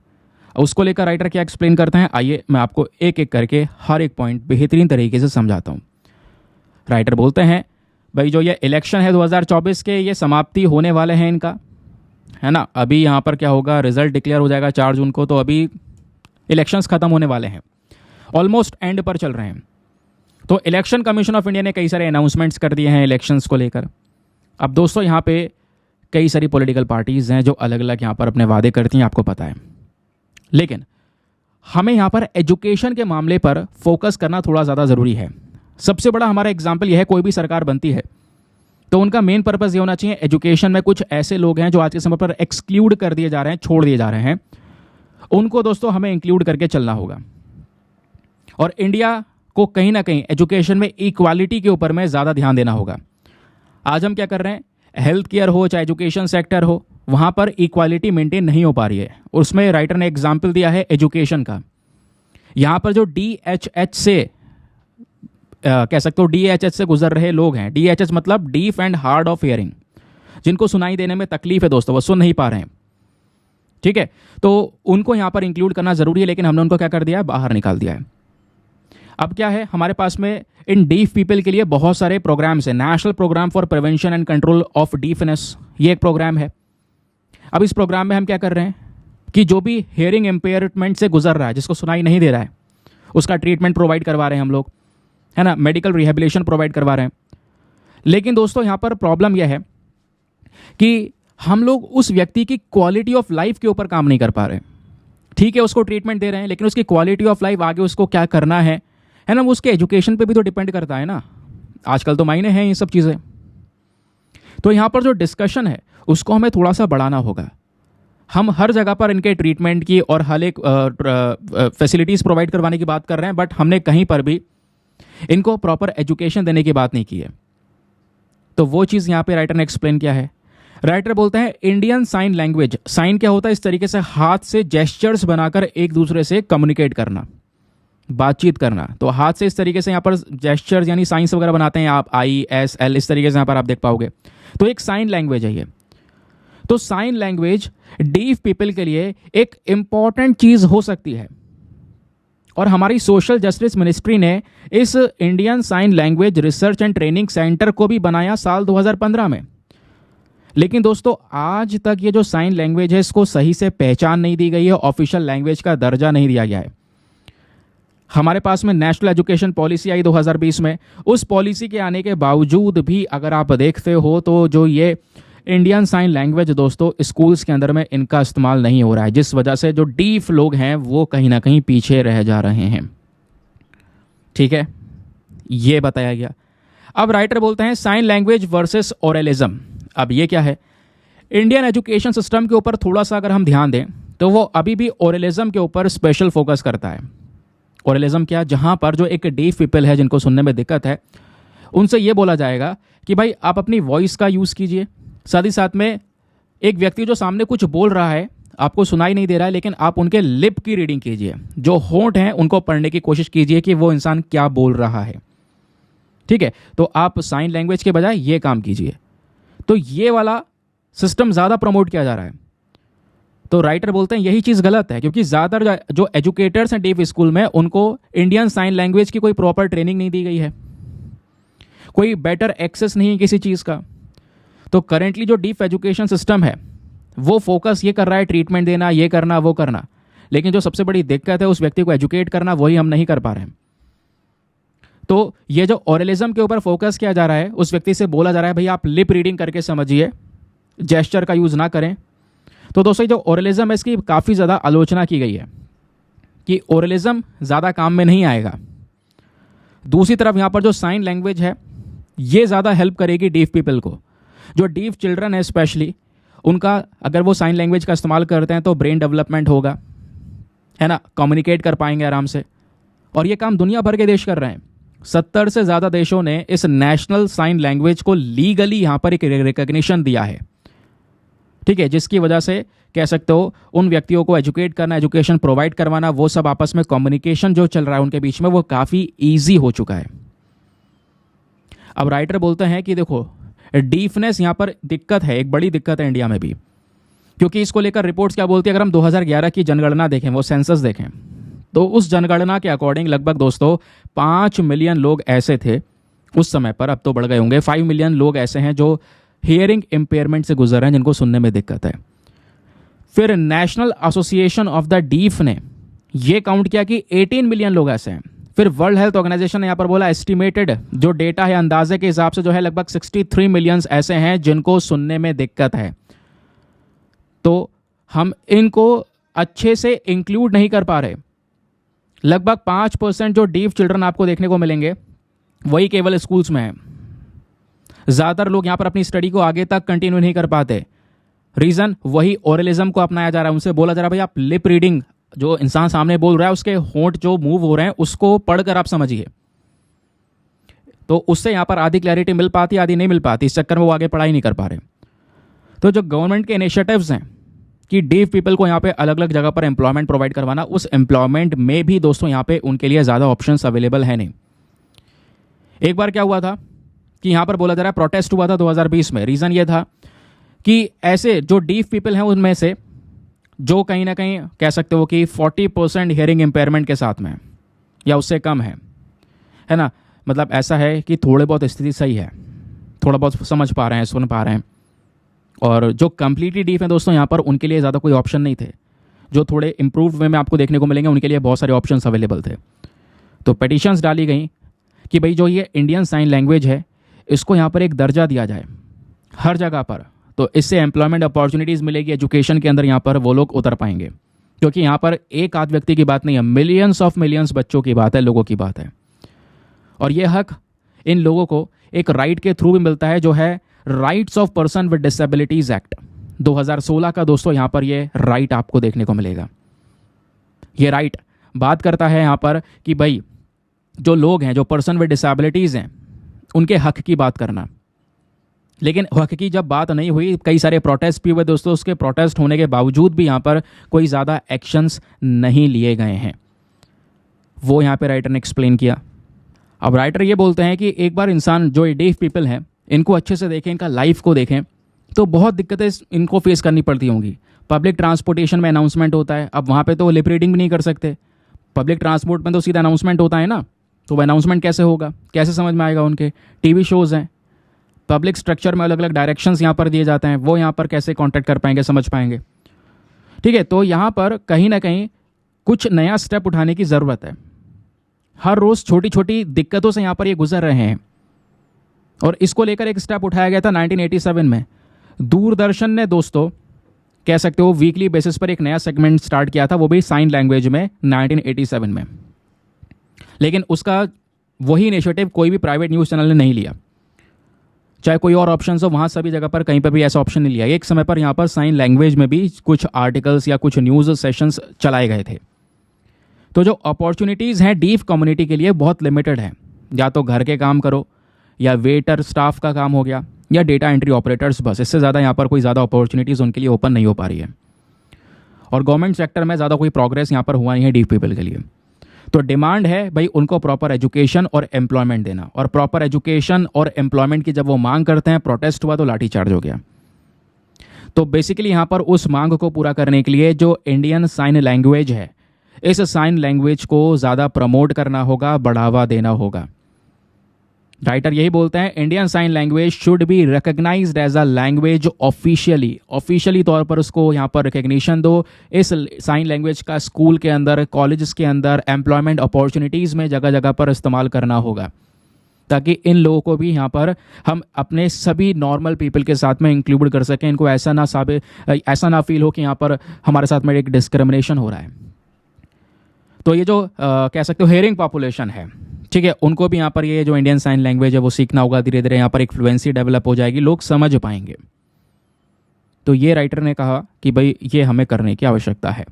उसको लेकर राइटर क्या एक्सप्लेन करते हैं, आइए मैं आपको एक एक करके हर एक पॉइंट बेहतरीन तरीके से समझाता हूँ। राइटर बोलते हैं भाई जो ये इलेक्शन है 2024 के, ये समाप्ति होने वाले हैं इनका, है ना। अभी यहाँ पर क्या होगा, रिजल्ट डिक्लेयर हो जाएगा 4 जून को, तो अभी इलेक्शंस खत्म होने वाले हैं, ऑलमोस्ट एंड पर चल रहे हैं। तो इलेक्शन कमीशन ऑफ इंडिया ने कई सारे अनाउंसमेंट्स कर दिए हैं इलेक्शंस को लेकर। अब दोस्तों यहाँ पे कई सारी पॉलिटिकल पार्टीज़ हैं जो अलग अलग यहाँ पर अपने वादे करती हैं, आपको पता है, लेकिन हमें यहाँ पर एजुकेशन के मामले पर फोकस करना थोड़ा ज़्यादा ज़रूरी है। सबसे बड़ा हमारा एग्जाम्पल यह है, कोई भी सरकार बनती है तो उनका मेन पर्पज़ ये होना चाहिए, एजुकेशन में कुछ ऐसे लोग हैं जो आज के समय पर एक्सक्लूड कर दिए जा रहे हैं, छोड़ दिए जा रहे हैं, उनको दोस्तों हमें इंक्लूड करके चलना होगा। और इंडिया को कहीं ना कहीं एजुकेशन में इक्वालिटी के ऊपर में ज़्यादा ध्यान देना होगा। आज हम क्या कर रहे हैं, हेल्थ केयर हो चाहे एजुकेशन सेक्टर हो, वहाँ पर इक्वालिटी मेंटेन नहीं हो पा रही है। उसमें राइटर ने एग्जाम्पल दिया है एजुकेशन का। यहाँ पर जो DHH से कह सकते हो DHH से गुजर रहे लोग हैं, DHH मतलब deaf and hard of hearing, जिनको सुनाई देने में तकलीफ है दोस्तों, वो सुन नहीं पा रहे हैं, ठीक है, तो उनको यहाँ पर इंक्लूड करना जरूरी है, लेकिन हमने उनको क्या कर दिया है, बाहर निकाल दिया है। अब क्या है हमारे पास में, इन डीफ पीपल के लिए बहुत सारे प्रोग्राम्स हैं। National programme for prevention and control of deafness, ये एक प्रोग्राम है। अब इस प्रोग्राम में हम क्या कर रहे हैं कि जो भी हियरिंग एम्पेयरमेंट से गुजर रहा है, जिसको सुनाई नहीं दे रहा है, उसका ट्रीटमेंट प्रोवाइड करवा रहे हैं हम लोग, है ना, मेडिकल रिहेबिलिटेशन प्रोवाइड करवा रहे हैं। लेकिन दोस्तों यहाँ पर प्रॉब्लम यह है कि हम लोग उस व्यक्ति की क्वालिटी ऑफ लाइफ के ऊपर काम नहीं कर पा रहे। ठीक है, उसको ट्रीटमेंट दे रहे हैं, लेकिन उसकी क्वालिटी ऑफ लाइफ आगे उसको क्या करना है ना, वो उसके एजुकेशन पे भी तो डिपेंड करता है ना। आजकल तो मायने हैं ये सब चीज़ें। तो यहाँ पर जो डिस्कशन है उसको हमें थोड़ा सा बढ़ाना होगा। हम हर जगह पर इनके ट्रीटमेंट की और हर एक फैसिलिटीज़ प्रोवाइड करवाने की बात कर रहे हैं, बट हमने कहीं पर भी इनको प्रॉपर एजुकेशन देने की बात नहीं की है। तो वो चीज़ यहाँ पे राइटर ने एक्सप्लेन किया है। राइटर बोलते हैं इंडियन साइन लैंग्वेज, साइन क्या होता है, इस तरीके से हाथ से जेस्चर्स बनाकर एक दूसरे से कम्युनिकेट करना, बातचीत करना। तो हाथ से इस तरीके से यहाँ पर जेस्चर्स यानी साइंस वगैरह बनाते हैं आप, ISL, इस तरीके से यहाँ पर आप देख पाओगे। तो एक साइन लैंग्वेज है ये। तो साइन लैंग्वेज डीफ पीपल के लिए एक इंपॉर्टेंट चीज़ हो सकती है। और हमारी सोशल जस्टिस मिनिस्ट्री ने इस Indian sign language research and training centre को भी बनाया साल 2015 में। लेकिन दोस्तों आज तक ये जो साइन लैंग्वेज है इसको सही से पहचान नहीं दी गई है, ऑफिशियल लैंग्वेज का दर्जा नहीं दिया गया है। हमारे पास में नेशनल एजुकेशन पॉलिसी आई 2020 में, उस पॉलिसी के आने के बावजूद भी अगर आप देखते हो तो जो ये इंडियन साइन लैंग्वेज दोस्तों स्कूल्स के अंदर में इनका इस्तेमाल नहीं हो रहा है, जिस वजह से जो डीफ लोग हैं वो कहीं ना कहीं पीछे रह जा रहे हैं। ठीक है, ये बताया गया। अब राइटर बोलते हैं साइन लैंग्वेज वर्सेस ओरलिज्म। अब ये क्या है? इंडियन एजुकेशन सिस्टम के ऊपर थोड़ा सा अगर हम ध्यान दें तो वो अभी भी ओरलिज्म के ऊपर स्पेशल फोकस करता है। ओरलिज्म क्या? जहां पर जो एक डीफ पीपल है जिनको सुनने में दिक्कत है उनसे ये बोला जाएगा कि भाई आप अपनी वॉइस का यूज़ कीजिए, साथ ही साथ में एक व्यक्ति जो सामने कुछ बोल रहा है आपको सुनाई नहीं दे रहा है, लेकिन आप उनके लिप की रीडिंग कीजिए, जो होंठ हैं उनको पढ़ने की कोशिश कीजिए कि वो इंसान क्या बोल रहा है। ठीक है, तो आप साइन लैंग्वेज के बजाय ये काम कीजिए। तो ये वाला सिस्टम ज़्यादा प्रमोट किया जा रहा है। तो राइटर बोलते हैं यही चीज़ गलत है, क्योंकि ज़्यादातर जो एजुकेटर्स हैं डीफ स्कूल में उनको इंडियन साइन लैंग्वेज की कोई प्रॉपर ट्रेनिंग नहीं दी गई है, कोई बेटर एक्सेस नहीं है किसी चीज़ का। तो करेंटली जो डीफ एजुकेशन सिस्टम है वो फोकस ये कर रहा है ट्रीटमेंट देना, ये करना, वो करना, लेकिन जो सबसे बड़ी दिक्कत है उस व्यक्ति को एजुकेट करना, वही हम नहीं कर पा रहे हैं। तो ये जो ओरलिज्म के ऊपर फोकस किया जा रहा है, उस व्यक्ति से बोला जा रहा है भाई आप लिप रीडिंग करके समझिए, जेस्चर का यूज़ ना करें। तो दोस्तों जो ओरलिज्म है इसकी काफ़ी ज़्यादा आलोचना की गई है कि ओरलिज्म ज़्यादा काम में नहीं आएगा। दूसरी तरफ यहाँ पर जो साइन लैंग्वेज है ये ज़्यादा हेल्प करेगी डीफ पीपल को। जो डीफ चिल्ड्रन है स्पेशली, उनका अगर वो साइन लैंग्वेज का इस्तेमाल करते हैं तो ब्रेन डेवलपमेंट होगा, है ना, कम्युनिकेट कर पाएंगे आराम से। और ये काम दुनिया भर के देश कर रहे हैं। 70 से ज़्यादा देशों ने इस नेशनल साइन लैंग्वेज को लीगली यहाँ पर एक रिकग्निशन दिया है। ठीक है, जिसकी वजह से कह सकते हो उन व्यक्तियों को एजुकेट करना, एजुकेशन प्रोवाइड करवाना, वो सब आपस में कम्युनिकेशन जो चल रहा है उनके बीच में वो काफ़ी ईजी हो चुका है। अब राइटर बोलते हैं कि देखो डीफनेस यहाँ पर दिक्कत है, एक बड़ी दिक्कत है इंडिया में भी, क्योंकि इसको लेकर रिपोर्ट्स क्या बोलती है। अगर हम 2011 की जनगणना देखें, वो सेंसस देखें, तो उस जनगणना के अकॉर्डिंग लगभग दोस्तों 5 मिलियन लोग ऐसे थे उस समय पर, अब तो बढ़ गए होंगे, 5 मिलियन लोग ऐसे हैं जो हियरिंग इम्पेयरमेंट से गुजर रहे हैं, जिनको सुनने में दिक्कत है। फिर national association of the deaf ने यह काउंट किया कि 18 मिलियन लोग ऐसे हैं। फिर वर्ल्ड हेल्थ ऑर्गेनाइजेशन ने यहाँ पर बोला एस्टिमेटेड जो डेटा है अंदाजे के हिसाब से जो है लगभग 63 मिलियंस ऐसे हैं जिनको सुनने में दिक्कत है। तो हम इनको अच्छे से इंक्लूड नहीं कर पा रहे। लगभग 5% जो डीफ चिल्ड्रन आपको देखने को मिलेंगे वही केवल स्कूल्स में है। ज़्यादातर लोग यहाँ पर अपनी स्टडी को आगे तक कंटिन्यू नहीं कर पाते। रीज़न वही ओरलिज्म को अपनाया जा रहा है। उनसे बोला जा रहा है भाई आप लिप रीडिंग, जो इंसान सामने बोल रहा है उसके होंठ जो मूव हो रहे हैं उसको पढ़कर आप समझिए। तो उससे यहाँ पर आधी क्लैरिटी मिल पाती, आधी नहीं मिल पाती। इस चक्कर में वो आगे पढ़ाई नहीं कर पा रहे। तो जो गवर्नमेंट के इनिशिएटिव्स हैं कि डीफ पीपल को यहाँ पे अलग अलग जगह पर एम्प्लॉयमेंट प्रोवाइड करवाना, उस एम्प्लॉयमेंट में भी दोस्तों यहाँ पे उनके लिए ज़्यादा ऑप्शंस अवेलेबल है नहीं। एक बार क्या हुआ था कि यहाँ पर बोला जा रहा है प्रोटेस्ट हुआ था 2020 में। रीज़न ये था कि ऐसे जो डीफ पीपल हैं उनमें से जो कहीं ना कहीं कह सकते हो कि 40% हियरिंग इम्पेयरमेंट के साथ में या उससे कम है ना, मतलब ऐसा है कि थोड़े बहुत स्थिति सही है, थोड़ा बहुत समझ पा रहे हैं, सुन पा रहे हैं। और जो कंप्लीटली डीफ हैं दोस्तों यहाँ पर उनके लिए ज़्यादा कोई ऑप्शन नहीं थे। जो थोड़े इंप्रूव्ड वे में आपको देखने को मिलेंगे उनके लिए बहुत सारे ऑप्शंस अवेलेबल थे। तो पिटीशंस डाली गई कि भाई जो ये इंडियन साइन लैंग्वेज है इसको यहाँ पर एक दर्जा दिया जाए हर जगह पर, तो इससे एम्प्लॉयमेंट अपॉर्चुनिटीज़ मिलेगी, एजुकेशन के अंदर यहाँ पर वो लोग उतर पाएंगे। क्योंकि यहाँ पर एक आध व्यक्ति की बात नहीं है, मिलियंस ऑफ मिलियंस बच्चों की बात है, लोगों की बात है। और ये हक इन लोगों को एक राइट के थ्रू भी मिलता है, जो है rights of person with disabilities act 2016 का। दोस्तों यहाँ पर ये राइट आपको देखने को मिलेगा। ये राइट बात करता है यहाँ पर कि भाई जो लोग हैं, जो पर्सन विद डिसेबिलिटीज़ हैं, उनके हक की बात करना। लेकिन हक की जब बात नहीं हुई, कई सारे प्रोटेस्ट भी हुए दोस्तों, उसके प्रोटेस्ट होने के बावजूद भी यहाँ पर कोई ज़्यादा एक्शंस नहीं लिए गए हैं। वो यहाँ पे राइटर ने एक्सप्लेन किया। अब राइटर ये बोलते हैं कि एक बार इंसान जो डीफ पीपल हैं इनको अच्छे से देखें, इनका लाइफ को देखें, तो बहुत दिक्कतें इनको फेस करनी पड़ती होंगी। पब्लिक ट्रांसपोर्टेशन में अनाउंसमेंट होता है, अब वहाँ पे तो लिप रीडिंग भी नहीं कर सकते। पब्लिक ट्रांसपोर्ट में तो सीधा अनाउंसमेंट होता है ना, तो वह अनाउंसमेंट कैसे होगा, कैसे समझ में आएगा उनके? टीवी शोज़ हैं, पब्लिक स्ट्रक्चर में अलग अलग डायरेक्शंस यहाँ पर दिए जाते हैं, वो यहाँ पर कैसे कॉन्टैक्ट कर पाएंगे, समझ पाएंगे? ठीक है, तो यहाँ पर कहीं ना कहीं कुछ नया स्टेप उठाने की ज़रूरत है। हर रोज़ छोटी छोटी दिक्कतों से यहाँ पर ये गुजर रहे हैं, और इसको लेकर एक स्टेप उठाया गया था 1987 में। दूरदर्शन ने दोस्तों कह सकते हो वीकली बेसिस पर एक नया सेगमेंट स्टार्ट किया था, वो भी साइन लैंग्वेज में 1987 में। लेकिन उसका वही इनिशिएटिव कोई भी प्राइवेट न्यूज़ चैनल ने नहीं लिया, चाहे कोई और ऑप्शन हो, वहाँ सभी जगह पर कहीं पर भी ऐसा ऑप्शन नहीं लिया। एक समय पर यहाँ पर साइन लैंग्वेज में भी कुछ आर्टिकल्स या कुछ न्यूज़ सेशंस चलाए गए थे। तो जो अपॉर्चुनिटीज़ हैं डीफ कम्युनिटी के लिए बहुत लिमिटेड है। या तो घर के काम करो, या वेटर स्टाफ का काम हो गया, या डेटा एंट्री ऑपरेटर्स, बस इससे ज़्यादा यहाँ पर कोई ज़्यादा अपॉर्चुनिटीज़ उनके लिए ओपन नहीं हो पा रही है। और गवर्नमेंट सेक्टर में ज़्यादा कोई प्रोग्रेस यहाँ पर हुआ नहीं है डीफ पीपल के लिए। तो डिमांड है भाई उनको प्रॉपर एजुकेशन और एम्प्लॉयमेंट देना, और प्रॉपर एजुकेशन और एम्प्लॉयमेंट की जब वो मांग करते हैं, प्रोटेस्ट हुआ तो लाठीचार्ज हो गया। तो बेसिकली यहाँ पर उस मांग को पूरा करने के लिए जो इंडियन साइन लैंग्वेज है, इस साइन लैंग्वेज को ज़्यादा प्रमोट करना होगा, बढ़ावा देना होगा। राइटर यही बोलते हैं, Indian sign language should be recognised as a language officially तौर पर उसको यहाँ पर रिकग्निशन दो। इस साइन लैंग्वेज का स्कूल के अंदर, कॉलेज के अंदर, एम्प्लॉयमेंट अपॉर्चुनिटीज़ में जगह जगह पर इस्तेमाल करना होगा, ताकि इन लोगों को भी यहाँ पर हम अपने सभी नॉर्मल पीपल के साथ में इंक्लूड कर सकें। इनको ऐसा ना फील हो कि यहाँ पर हमारे साथ में एक डिस्क्रिमिनेशन हो रहा है। तो ये जो कह सकते हो हेयरिंग पॉपुलेशन है, ठीक है, उनको भी यहाँ पर ये जो इंडियन साइन लैंग्वेज है वो सीखना होगा। धीरे धीरे यहाँ पर एक फ्लुएंसी डेवलप हो जाएगी, लोग समझ पाएंगे। तो ये राइटर ने कहा कि भाई ये हमें करने की आवश्यकता है।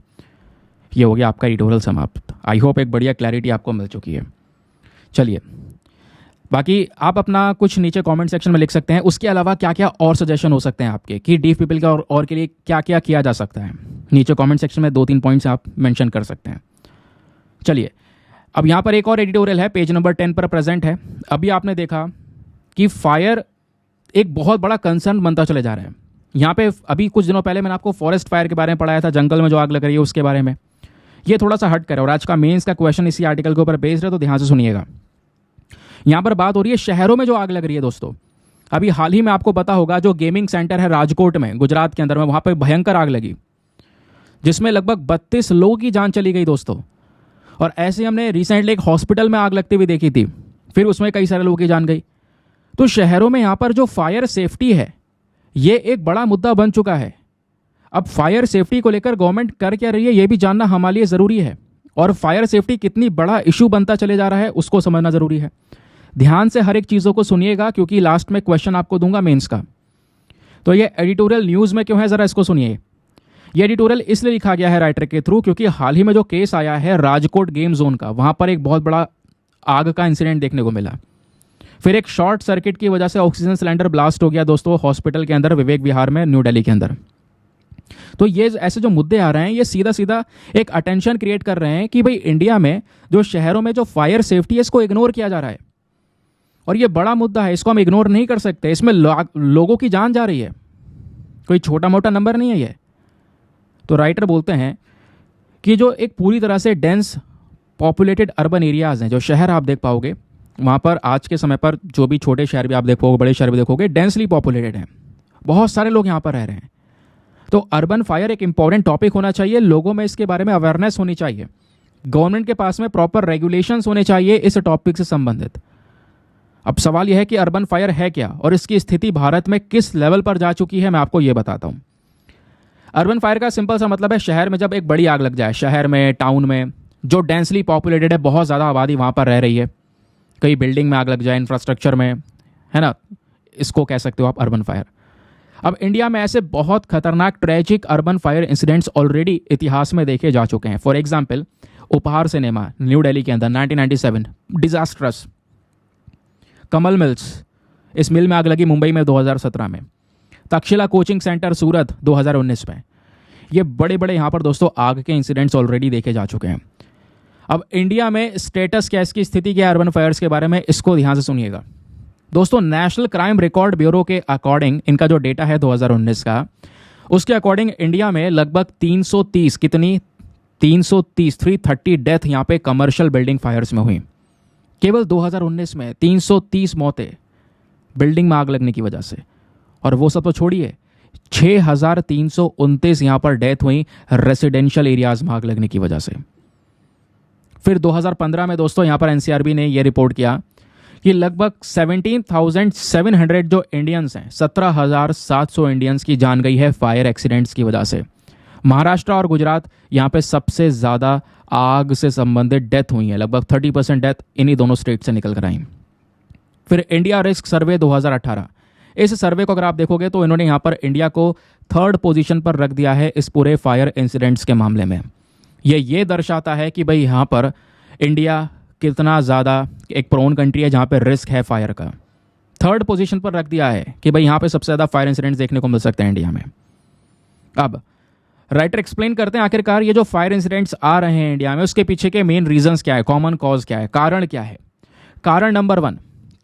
ये हो गया आपका एडिटोरियल समाप्त। आई होप एक बढ़िया क्लैरिटी आपको मिल चुकी है। चलिए, बाकी आप अपना कुछ नीचे कमेंट सेक्शन में लिख सकते हैं। उसके अलावा क्या क्या और सजेशन हो सकते हैं आपके कि डीफ पीपल का और के लिए क्या क्या किया जा सकता है, नीचे कमेंट सेक्शन में 2-3 पॉइंट्स आप मेंशन कर सकते हैं। चलिए, अब यहाँ पर एक और एडिटोरियल है, पेज नंबर 10 पर प्रेजेंट है। अभी आपने देखा कि फायर एक बहुत बड़ा कंसर्न बनता चले जा रहा है। यहाँ पे अभी कुछ दिनों पहले मैंने आपको फॉरेस्ट फायर के बारे में पढ़ाया था, जंगल में जो आग लग रही है उसके बारे में। ये थोड़ा सा हट कर, और आज का मेंस का क्वेश्चन इसी आर्टिकल के ऊपर बेस्ड है, तो ध्यान से सुनिएगा। यहाँ पर बात हो रही है शहरों में जो आग लग रही है दोस्तों। अभी हाल ही में आपको पता होगा जो गेमिंग सेंटर है राजकोट में, गुजरात के अंदर में, वहाँ पर भयंकर आग लगी जिसमें लगभग 32 लोगों की जान चली गई दोस्तों। और ऐसे हमने रिसेंटली एक हॉस्पिटल में आग लगती हुई देखी थी, फिर उसमें कई सारे लोगों की जान गई। तो शहरों में यहाँ पर जो फायर सेफ्टी है ये एक बड़ा मुद्दा बन चुका है। अब फायर सेफ्टी को लेकर गवर्नमेंट कर क्या रही है ये भी जानना हमारे लिए ज़रूरी है, और फायर सेफ्टी कितनी बड़ा इशू बनता चले जा रहा है उसको समझना ज़रूरी है। ध्यान से हर एक चीज़ों को सुनिएगा, क्योंकि लास्ट में क्वेश्चन आपको दूंगा मेंस का। तो ये एडिटोरियल न्यूज़ में क्यों है, ज़रा इसको सुनिए। ये एडिटोरियल इसलिए लिखा गया है राइटर के थ्रू क्योंकि हाल ही में जो केस आया है राजकोट गेम जोन का, वहाँ पर एक बहुत बड़ा आग का इंसिडेंट देखने को मिला। फिर एक शॉर्ट सर्किट की वजह से ऑक्सीजन सिलेंडर ब्लास्ट हो गया दोस्तों हॉस्पिटल के अंदर, विवेक विहार में, न्यू दिल्ली के अंदर। तो ये ऐसे जो मुद्दे आ रहे हैं ये सीधा सीधा एक अटेंशन क्रिएट कर रहे हैं कि भाई इंडिया में जो शहरों में जो फायर सेफ्टी है इसको इग्नोर किया जा रहा है, और ये बड़ा मुद्दा है, इसको हम इग्नोर नहीं कर सकते। इसमें लोगों की जान जा रही है, कोई छोटा मोटा नंबर नहीं है ये। तो राइटर बोलते हैं कि जो एक पूरी तरह से डेंस पॉपुलेटेड अर्बन एरियाज़ हैं, जो शहर आप देख पाओगे वहाँ पर आज के समय पर, जो भी छोटे शहर भी आप देख पाओगे, बड़े शहर भी देखोगे, डेंसली पॉपुलेटेड हैं, बहुत सारे लोग यहाँ पर रह रहे हैं। तो अर्बन फायर एक इंपॉर्टेंट टॉपिक होना चाहिए, लोगों में इसके बारे में अवेयरनेस होनी चाहिए, गवर्नमेंट के पास में प्रॉपर रेगुलेशंस होने चाहिए इस टॉपिक से संबंधित। अब सवाल यह है कि अर्बन फायर है क्या और इसकी स्थिति भारत में किस लेवल पर जा चुकी है, मैं आपको ये बताता हूँ। अर्बन फायर का सिंपल सा मतलब है शहर में जब एक बड़ी आग लग जाए, शहर में, टाउन में, जो डेंसली पॉपुलेटेड है, बहुत ज़्यादा आबादी वहाँ पर रह रही है, कई बिल्डिंग में आग लग जाए, इंफ्रास्ट्रक्चर में, है ना, इसको कह सकते हो आप अर्बन फायर। अब इंडिया में ऐसे बहुत खतरनाक tragic urban fire incidents already इतिहास में देखे जा चुके हैं। फॉर एग्जाम्पल, उपहार सिनेमा न्यू दिल्ली के अंदर 1997 डिजास्ट्रस। कमल मिल्स, इस मिल में आग लगी मुंबई में 2017 में। तक्षशिला कोचिंग सेंटर सूरत 2019 में। ये बड़े बड़े यहाँ पर दोस्तों आग के इंसिडेंट्स ऑलरेडी देखे जा चुके हैं। अब इंडिया में स्टेटस क्या, इसकी स्थिति क्या है अर्बन फायर्स के बारे में, इसको ध्यान से सुनिएगा दोस्तों। नेशनल क्राइम रिकॉर्ड ब्यूरो के अकॉर्डिंग, इनका जो डेटा है 2019 का, उसके अकॉर्डिंग इंडिया में लगभग 330 330 डेथ यहाँ पे कमर्शियल बिल्डिंग फायर्स में हुई। केवल 2019 में 330 मौतें बिल्डिंग में आग लगने की वजह से। और वो सब तो छोड़िए, 6,329 यहाँ पर डेथ हुई रेसिडेंशियल एरियाज में आग लगने की वजह से। फिर 2015 में दोस्तों यहाँ पर एनसीआरबी ने यह रिपोर्ट किया कि लगभग 17,700 जो इंडियंस हैं, 17,700 इंडियंस की जान गई है फायर एक्सीडेंट्स की वजह से। महाराष्ट्र और गुजरात यहाँ पे सबसे ज़्यादा आग से संबंधित डेथ हुई है, लगभग 30% डेथ इन्हीं दोनों स्टेट से निकल कर आई। फिर इंडिया रिस्क सर्वे 2018, इस सर्वे को अगर आप देखोगे तो इन्होंने यहाँ पर इंडिया को 3rd पोजीशन पर रख दिया है इस पूरे फायर इंसिडेंट्स के मामले में। ये दर्शाता है कि भाई यहाँ पर इंडिया कितना ज़्यादा एक प्रोन कंट्री है जहाँ पे रिस्क है फायर का। 3rd पोजीशन पर रख दिया है कि भाई यहाँ पे सबसे ज़्यादा फायर इंसिडेंट्स देखने को मिल सकते हैं इंडिया में। अब राइटर एक्सप्लेन करते हैं आखिरकार ये जो फायर इंसिडेंट्स आ रहे हैं इंडिया में, उसके पीछे के मेन रीजंस क्या है, कॉमन कॉज क्या है, कारण क्या है। कारण नंबर 1,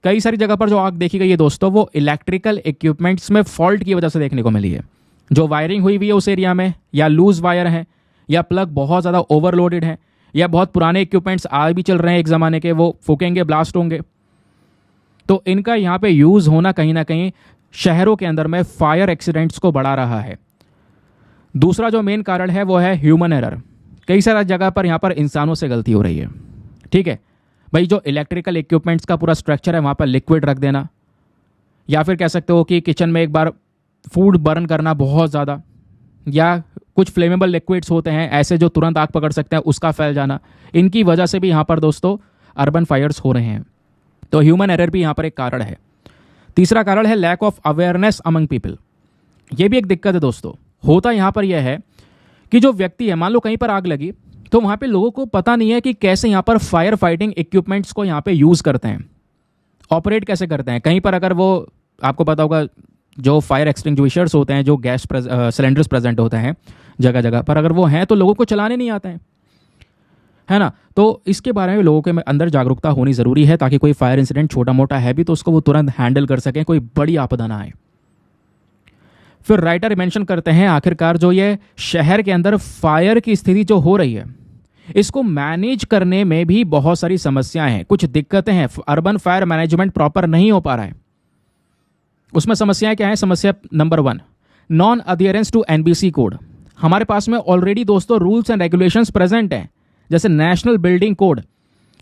कई सारी जगह पर जो आग देखी गई है दोस्तों, वो इलेक्ट्रिकल इक्विपमेंट्स में फॉल्ट की वजह से देखने को मिली है। जो वायरिंग हुई हुई है उस एरिया में, या लूज वायर है, या प्लग बहुत ज़्यादा ओवरलोडेड है, या बहुत पुराने इक्विपमेंट्स आज भी चल रहे हैं एक ज़माने के, वो फूकेंगे, ब्लास्ट होंगे। तो इनका यहाँ पे यूज़ होना कहीं ना कहीं शहरों के अंदर में फायर एक्सीडेंट्स को बढ़ा रहा है। दूसरा जो मेन कारण है वो है ह्यूमन एरर। कई सारा जगह पर यहाँ पर इंसानों से गलती हो रही है। ठीक है भाई, जो इलेक्ट्रिकल इक्विपमेंट्स का पूरा स्ट्रक्चर है वहाँ पर लिक्विड रख देना, या फिर कह सकते हो कि किचन में एक बार फूड बर्न करना बहुत ज़्यादा, या कुछ फ्लेमेबल लिक्विड्स होते हैं ऐसे जो तुरंत आग पकड़ सकते हैं, उसका फैल जाना, इनकी वजह से भी यहाँ पर दोस्तों अर्बन फायर्स हो रहे हैं। तो ह्यूमन एरर भी यहाँ पर एक कारण है। तीसरा कारण है lack of awareness among people. ये भी एक दिक्कत है दोस्तों। होता यहाँ पर यह है कि जो व्यक्ति है, मान लो कहीं पर आग लगी, तो वहाँ पे लोगों को पता नहीं है कि कैसे यहाँ पर फायर फाइटिंग इक्विपमेंट्स को यहाँ पे यूज़ करते हैं, ऑपरेट कैसे करते हैं। कहीं पर अगर वो, आपको पता होगा, जो फायर एक्सटिंग्विशर्स होते हैं, जो गैस सिलेंडर्स प्रेजेंट होते हैं जगह जगह पर, अगर वो हैं तो लोगों को चलाने नहीं आते हैं, है ना। तो इसके बारे में लोगों के अंदर जागरूकता होनी ज़रूरी है, ताकि कोई फायर इंसिडेंट छोटा मोटा है भी तो उसको वो तुरंत हैंडल कर सकें, कोई बड़ी आपदा ना आए। फिर राइटर मेंशन करते हैं आखिरकार जो ये शहर के अंदर फायर की स्थिति जो हो रही है, इसको मैनेज करने में भी बहुत सारी समस्याएं हैं, कुछ दिक्कतें हैं। अर्बन फायर मैनेजमेंट प्रॉपर नहीं हो पा रहा है। उसमें समस्याएं क्या है? समस्या number 1, non adherence to NBC code. हमारे पास में ऑलरेडी दोस्तों रूल्स एंड रेगुलेशंस प्रेजेंट हैं, जैसे नेशनल बिल्डिंग कोड,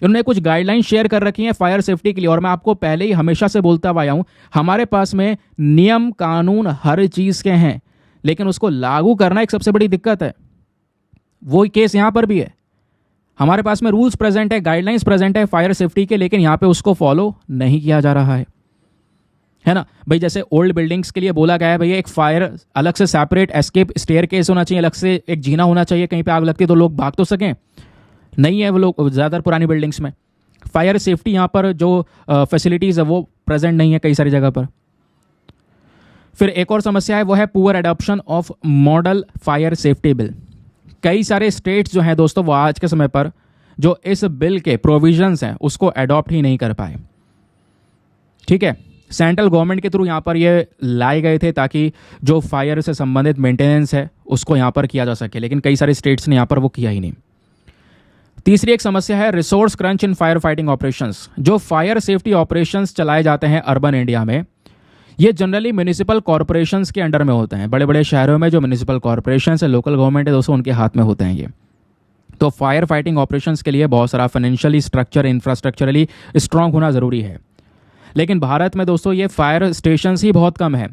इन्होंने कुछ गाइडलाइन शेयर कर रखी हैं फायर सेफ्टी के लिए। और मैं आपको पहले ही हमेशा से बोलता हुआ आया हूं, हमारे पास में नियम कानून हर चीज़ के हैं, लेकिन उसको लागू करना एक सबसे बड़ी दिक्कत है। वो केस यहाँ पर भी है। हमारे पास में रूल्स प्रेजेंट है, गाइडलाइंस प्रेजेंट है फायर सेफ्टी के, लेकिन यहाँ पे उसको फॉलो नहीं किया जा रहा है ना भाई। जैसे ओल्ड बिल्डिंग्स के लिए बोला गया है भैया एक फायर अलग से सेपरेट एस्केप स्टेयरकेस होना चाहिए, अलग से एक जीना होना चाहिए, कहीं पे आग लगती है तो लोग भाग तो सकें। नहीं है वो लोग, ज़्यादातर पुरानी बिल्डिंग्स में फायर सेफ्टी यहाँ पर जो फैसिलिटीज़ है वो प्रेजेंट नहीं है कई सारी जगह पर। फिर एक और समस्या है, वो है poor adoption of model fire safety bill. कई सारे स्टेट्स जो हैं दोस्तों, वो आज के समय पर जो इस बिल के प्रोविजंस हैं उसको अडॉप्ट ही नहीं कर पाए। ठीक है, सेंट्रल गवर्नमेंट के थ्रू यहाँ पर ये लाए गए थे ताकि जो फायर से संबंधित मेंटेनेंस है उसको यहाँ पर किया जा सके, लेकिन कई सारे स्टेट्स ने यहाँ पर वो किया ही नहीं। तीसरी एक समस्या है resource crunch in fire fighting operations. जो फायर सेफ्टी ऑपरेशंस चलाए जाते हैं अर्बन इंडिया में, ये जनरली म्यूनिसिपल कॉरपोरेशंस के अंडर में होते हैं। बड़े बड़े शहरों में जो म्यूनिसिपल कॉरपोरेशंस है, लोकल गवर्नमेंट है दोस्तों, उनके हाथ में होते हैं ये। तो फायर फाइटिंग ऑपरेशंस के लिए बहुत सारा फाइनेंशियली स्ट्रक्चर, इंफ्रास्ट्रक्चरली स्ट्रांग होना ज़रूरी है। लेकिन भारत में दोस्तों ये फायर स्टेशंस ही बहुत कम है।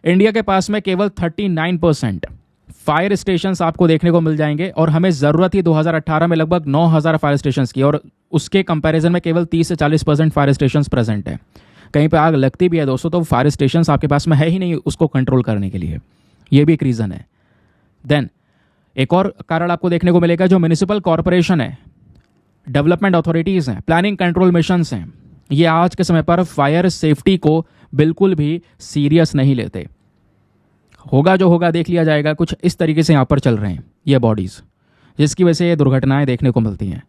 इंडिया के पास में केवल 39% फायर स्टेशंस आपको देखने को मिल जाएंगे, और हमें ज़रूरत ही 2018 में लगभग 9,000 फायर स्टेशंस की, और उसके कंपैरिजन में केवल 30 से 40% फायर स्टेशंस प्रेजेंट है। कहीं पे आग लगती भी है दोस्तों तो फायर स्टेशंस आपके पास में है ही नहीं उसको कंट्रोल करने के लिए। ये भी एक रीज़न है। देन एक और कारण आपको देखने को मिलेगा, जो म्यूनिसिपल कॉरपोरेशन है, डेवलपमेंट अथॉरिटीज़ हैं, प्लानिंग कंट्रोल मिशंस हैं, ये आज के समय पर फायर सेफ्टी को बिल्कुल भी सीरियस नहीं लेते। होगा जो होगा देख लिया जाएगा, कुछ इस तरीके से यहाँ पर चल रहे हैं ये बॉडीज़, जिसकी वजह से ये दुर्घटनाएं देखने को मिलती हैं।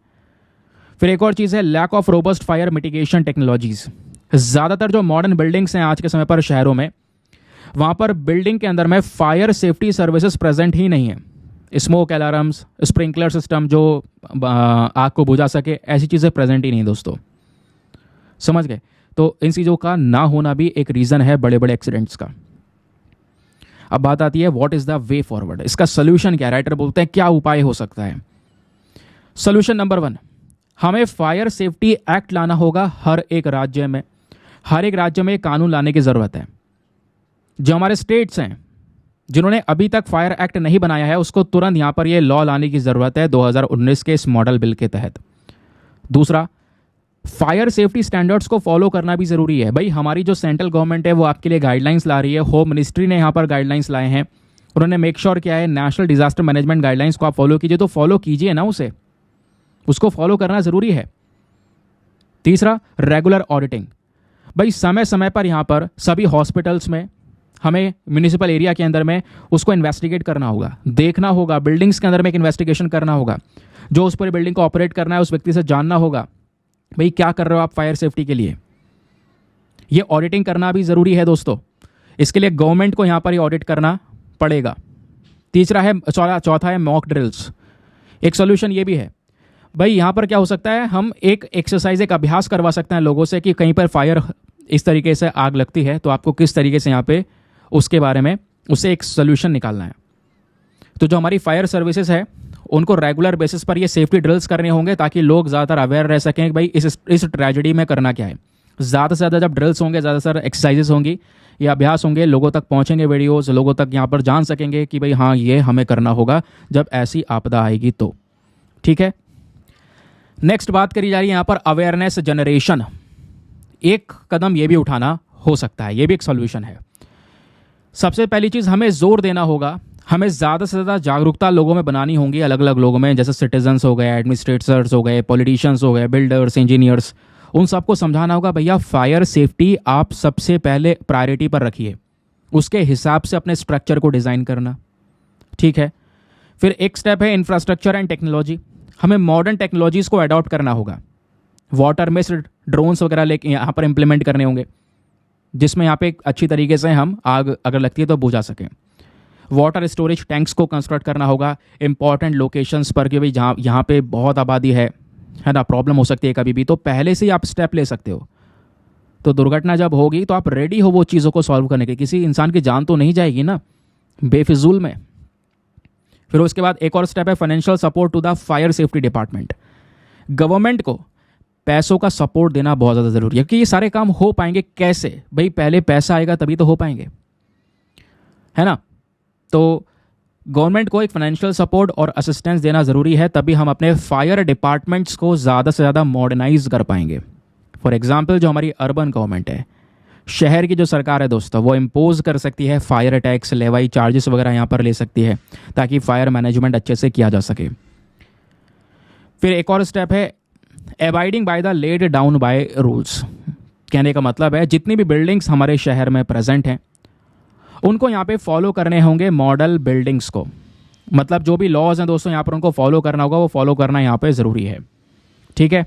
फिर एक और चीज़ है lack of robust fire mitigation technologies. ज़्यादातर जो मॉडर्न बिल्डिंग्स हैं आज के समय पर शहरों में, वहाँ पर बिल्डिंग के अंदर में फायर सेफ्टी सर्विसेज प्रेजेंट ही नहीं है। स्मोक अलार्म्स, स्प्रिंकलर सिस्टम जो आग को बुझा सके, ऐसी चीज़ें प्रेजेंट ही नहीं दोस्तों, समझ गए। तो इन चीज़ों का ना होना भी एक रीज़न है बड़े बड़े एक्सीडेंट्स का। अब बात आती है what is the way forward, इसका सोल्यूशन क्या, राइटर बोलते हैं क्या उपाय हो सकता है। सोल्यूशन नंबर 1, हमें फायर सेफ्टी एक्ट लाना होगा हर एक राज्य में। हर एक राज्य में कानून लाने की ज़रूरत है। जो हमारे स्टेट्स हैं जिन्होंने अभी तक फायर एक्ट नहीं बनाया है, उसको तुरंत यहाँ पर ये लॉ लाने की ज़रूरत है 2019 के इस मॉडल बिल के तहत। दूसरा, फायर सेफ्टी स्टैंडर्ड्स को फॉलो करना भी ज़रूरी है। भाई हमारी जो सेंट्रल गवर्नमेंट है वो आपके लिए गाइडलाइंस ला रही है, होम मिनिस्ट्री ने यहाँ पर गाइडलाइंस लाए हैं, उन्होंने मेक श्योर किया है नेशनल डिजास्टर मैनेजमेंट गाइडलाइंस को आप फॉलो कीजिए। तो फॉलो कीजिए ना, उसको फॉलो करना ज़रूरी है। तीसरा, रेगुलर ऑडिटिंग। भाई समय समय पर यहाँ पर सभी हॉस्पिटल्स में, हमें म्यूनिसिपल एरिया के अंदर में उसको इन्वेस्टिगेट करना होगा, देखना होगा, बिल्डिंग्स के अंदर में एक इन्वेस्टिगेशन करना होगा। जो उस पूरी बिल्डिंग को ऑपरेट करना है उस व्यक्ति से जानना होगा भाई क्या कर रहे हो आप फायर सेफ्टी के लिए। ये ऑडिटिंग करना भी ज़रूरी है दोस्तों, इसके लिए गवर्नमेंट को यहाँ पर ही ऑडिट करना पड़ेगा। तीसरा है, चौथा है मॉक ड्रिल्स। एक सोल्यूशन ये भी है भाई, यहाँ पर क्या हो सकता है, हम एक एक्सरसाइज, एक अभ्यास करवा सकते हैं लोगों से कि कहीं पर फायर इस तरीके से आग लगती है तो आपको किस तरीके से यहाँ पे उसके बारे में उससे एक सोल्यूशन निकालना है। तो जो हमारी फायर सर्विसेज है उनको रेगुलर बेसिस पर ये सेफ्टी ड्रिल्स करने होंगे ताकि लोग ज़्यादातर अवेयर रह सकें कि भाई इस ट्रेजेडी में करना क्या है। ज़्यादा से ज़्यादा जब ड्रिल्स होंगे, ज़्यादा से ज़्यादा एक्सरसाइजेस होंगी या अभ्यास होंगे, लोगों तक पहुँचेंगे वीडियोज़, लोगों तक यहाँ पर जान सकेंगे कि भाई हाँ ये हमें करना होगा जब ऐसी आपदा आएगी तो। ठीक है, नेक्स्ट बात करी जा रही है यहाँ पर अवेयरनेस जनरेशन। एक कदम ये भी उठाना हो सकता है, ये भी एक सॉल्यूशन है। सबसे पहली चीज़, हमें जोर देना होगा, हमें ज़्यादा से ज़्यादा जागरूकता लोगों में बनानी होगी, अलग अलग लोगों में, जैसे सिटीजन्स हो गए, एडमिनिस्ट्रेटर्स हो गए, पॉलिटिशियंस हो गए, बिल्डर्स, इंजीनियर्स, उन सबको समझाना होगा भैया फायर सेफ्टी आप सबसे पहले प्रायोरिटी पर रखिए, उसके हिसाब से अपने स्ट्रक्चर को डिज़ाइन करना। ठीक है, फिर एक स्टेप है इंफ्रास्ट्रक्चर एंड टेक्नोलॉजी। हमें मॉडर्न टेक्नोलॉजीज़ को अडॉप्ट करना होगा। वाटर में ड्रोन्स वगैरह लेके यहाँ पर इम्प्लीमेंट करने होंगे जिसमें यहाँ पे अच्छी तरीके से हम आग अगर लगती है तो बुझा सकें। वाटर स्टोरेज टैंक्स को कंस्ट्रक्ट करना होगा इंपॉर्टेंट लोकेशंस पर कि भाई जहाँ यहाँ पे बहुत आबादी है ना, प्रॉब्लम हो सकती है कभी भी, तो पहले से ही आप स्टेप ले सकते हो। तो दुर्घटना जब होगी तो आप रेडी हो वो चीज़ों को सॉल्व करने के, किसी इंसान की जान तो नहीं जाएगी ना बेफिजूल में। फिर उसके बाद एक और स्टेप है financial support to the fire safety department. Government को पैसों का सपोर्ट देना बहुत ज़्यादा ज़रूरी है, क्योंकि ये सारे काम हो पाएंगे कैसे, भाई पहले पैसा आएगा तभी तो हो पाएंगे, है ना। तो गवर्नमेंट को एक फाइनेंशियल सपोर्ट और असिस्टेंस देना ज़रूरी है, तभी हम अपने फायर डिपार्टमेंट्स को ज़्यादा से ज़्यादा मॉडर्नाइज कर पाएंगे। फॉर एग्जांपल जो हमारी अर्बन गवर्नमेंट है, शहर की जो सरकार है दोस्तों, वो इम्पोज कर सकती है फायर टैक्स, लेवाई चार्जेस वगैरह यहाँ पर ले सकती है ताकि फायर मैनेजमेंट अच्छे से किया जा सके। फिर एक और स्टेप है abiding by the laid down by rules. कहने का मतलब है जितनी भी बिल्डिंग्स हमारे शहर में प्रेजेंट हैं उनको यहाँ पे फॉलो करने होंगे मॉडल बिल्डिंग्स को, मतलब जो भी लॉज हैं दोस्तों यहाँ पर उनको फॉलो करना होगा, वो फॉलो करना यहाँ पे ज़रूरी है। ठीक है,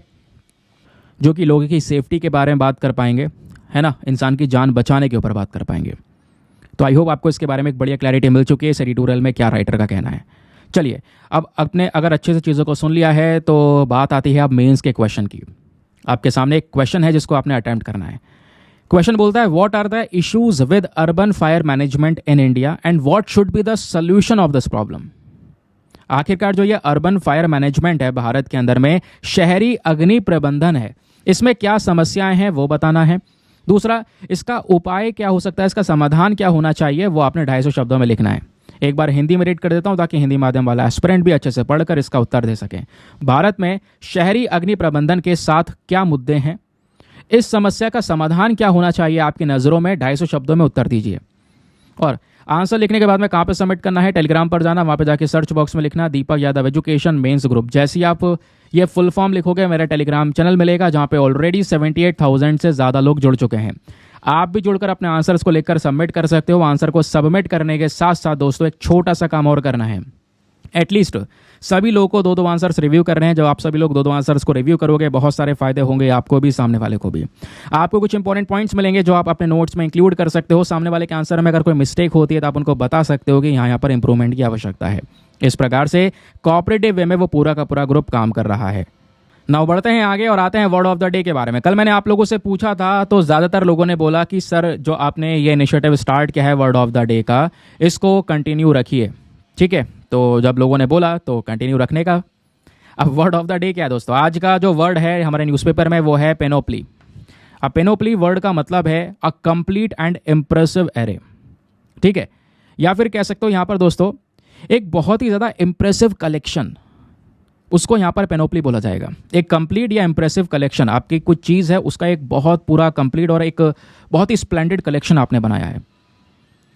जो कि लोगों की सेफ्टी के बारे में बात कर पाएंगे, है ना, इंसान की जान बचाने के ऊपर बात कर पाएंगे। तो आई होप आपको इसके बारे में एक बढ़िया क्लैरिटी मिल चुकी है इस एडिटोरियल में क्या राइटर का कहना है। चलिए अब अपने अगर अच्छे से चीज़ों को सुन लिया है तो बात आती है अब मेंस के क्वेश्चन की। आपके सामने एक क्वेश्चन है जिसको आपने अटेम्प्ट करना है। क्वेश्चन बोलता है what are the issues with urban fire management in India and what should be the solution of this problem. आखिरकार जो ये अर्बन फायर मैनेजमेंट है भारत के अंदर में, शहरी अग्नि प्रबंधन है, इसमें क्या समस्याएं हैं वो बताना है। दूसरा, इसका उपाय क्या हो सकता है, इसका समाधान क्या होना चाहिए, वो आपने 250 शब्दों में लिखना है। एक बार हिंदी में रीड कर देता हूं ताकि हिंदी माध्यम वाला एस्पिरेंट भी अच्छे से पढ़कर इसका उत्तर दे सकें। भारत में शहरी अग्नि प्रबंधन के साथ क्या मुद्दे हैं, इस समस्या का समाधान क्या होना चाहिए आपकी नज़रों में, 250 शब्दों में उत्तर दीजिए। और आंसर लिखने के बाद में कहाँ पे सबमिट करना है, टेलीग्राम पर जाना, वहाँ पे जाके सर्च बॉक्स में लिखना दीपक यादव एजुकेशन मेंस ग्रुप। जैसे ही आप ये फुल फॉर्म लिखोगे मेरा टेलीग्राम चैनल मिलेगा जहाँ पे ऑलरेडी 78,000 से ज़्यादा लोग जुड़ चुके हैं। आप भी जुड़कर अपने आंसर्स को लिखकर सबमिट कर सकते हो। आंसर को सबमिट करने के साथ साथ दोस्तों एक छोटा सा काम और करना है, एटलीस्ट सभी लोगों को 2-2 आंसर्स रिव्यू कर रहे हैं। जब आप सभी लोग 2-2 आंसर्स को रिव्यू करोगे बहुत सारे फायदे होंगे आपको भी, सामने वाले को भी। आपको कुछ इंपॉर्टेंट पॉइंट्स मिलेंगे जो आप अपने नोट्स में इंक्लूड कर सकते हो। सामने वाले के आंसर में अगर कोई मिस्टेक होती है तो आप उनको बता सकते हो कि यहाँ पर इंप्रूवमेंट की आवश्यकता है। इस प्रकार से कोऑपरेटिव वे में वो पूरा का पूरा ग्रुप काम कर रहा है। नाउ बढ़ते हैं आगे और आते हैं वर्ड ऑफ द डे के बारे में। कल मैंने आप लोगों से पूछा था तो ज़्यादातर लोगों ने बोला कि सर जो आपने ये इनिशिएटिव स्टार्ट किया है वर्ड ऑफ द डे का, इसको कंटिन्यू रखिए। ठीक है, तो जब लोगों ने बोला तो कंटिन्यू रखने का। अब वर्ड ऑफ द डे क्या है दोस्तों? आज का जो वर्ड है हमारे न्यूज़पेपर में वो है पेनोप्ली। अब पेनोप्ली वर्ड का मतलब है a complete and impressive array. ठीक है, या फिर कह सकते हो यहाँ पर दोस्तों एक बहुत ही ज़्यादा इम्प्रेसिव कलेक्शन, उसको यहाँ पर पेनोप्ली बोला जाएगा। एक कंप्लीट या इंप्रेसिव कलेक्शन, आपकी कुछ चीज़ है उसका एक बहुत पूरा कंप्लीट और एक बहुत ही स्प्लेंडेड कलेक्शन आपने बनाया है।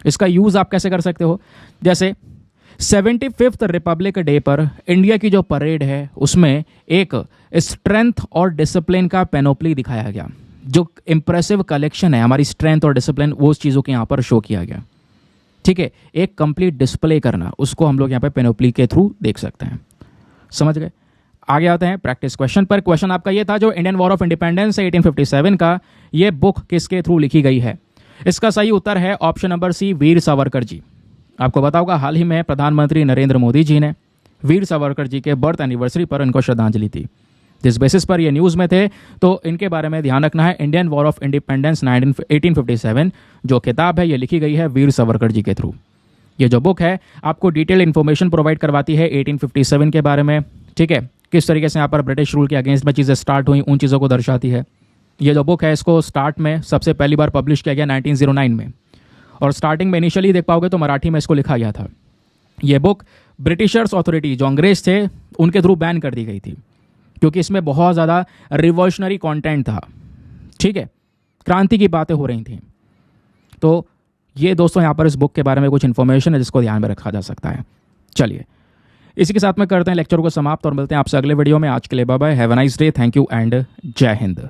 इसका यूज़ आप कैसे कर सकते हो? जैसे 75th रिपब्लिक डे पर इंडिया की जो परेड है उसमें एक स्ट्रेंथ और डिसिप्लिन का पेनोप्ली दिखाया गया। जो इंप्रेसिव कलेक्शन है हमारी स्ट्रेंथ और डिसिप्लिन, वो चीज़ों के यहाँ पर शो किया गया। ठीक है, एक कंप्लीट डिस्प्ले करना, उसको हम लोग यहाँ पर पेनोप्ली के थ्रू देख सकते हैं। समझ गए? आगे आते हैं प्रैक्टिस क्वेश्चन पर। क्वेश्चन आपका ये था, जो इंडियन वॉर ऑफ इंडिपेंडेंस है 1857 का, ये बुक किसके थ्रू लिखी गई है? इसका सही उत्तर है option number C, Veer Savarkar ji. आपको पता होगा हाल ही में प्रधानमंत्री नरेंद्र मोदी जी ने वीर सावरकर जी के बर्थ एनिवर्सरी पर उनको श्रद्धांजलि दी। जिस बेसिस पर ये न्यूज़ में थे तो इनके बारे में ध्यान रखना है। इंडियन वॉर ऑफ इंडिपेंडेंस 1857 जो किताब है ये लिखी गई है वीर सावरकर जी के थ्रू। ये जो बुक है आपको डिटेल इन्फॉर्मेशन प्रोवाइड करवाती है 1857 के बारे में। ठीक है, किस तरीके से यहाँ पर ब्रिटिश रूल के अगेंस्ट में चीज़ें स्टार्ट हुई, उन चीज़ों को दर्शाती है। ये जो बुक है इसको स्टार्ट में सबसे पहली बार पब्लिश किया गया 1909 में, और स्टार्टिंग में इनिशियली देख पाओगे तो मराठी में इसको लिखा गया था। ये बुक ब्रिटिशर्स अथॉरिटी जो अंग्रेज थे उनके थ्रू बैन कर दी गई थी, क्योंकि इसमें बहुत ज़्यादा रिवॉल्यूशनरी कंटेंट था। ठीक है, क्रांति की बातें हो रही थी। तो ये दोस्तों यहाँ पर इस बुक के बारे में कुछ इन्फॉर्मेशन है जिसको ध्यान में रखा जा सकता है। चलिए इसी के साथ में करते हैं लेक्चर को समाप्त और मिलते हैं आपसे अगले वीडियो में। आज के लिए bye bye, have a nice day, thank you and जय हिंद।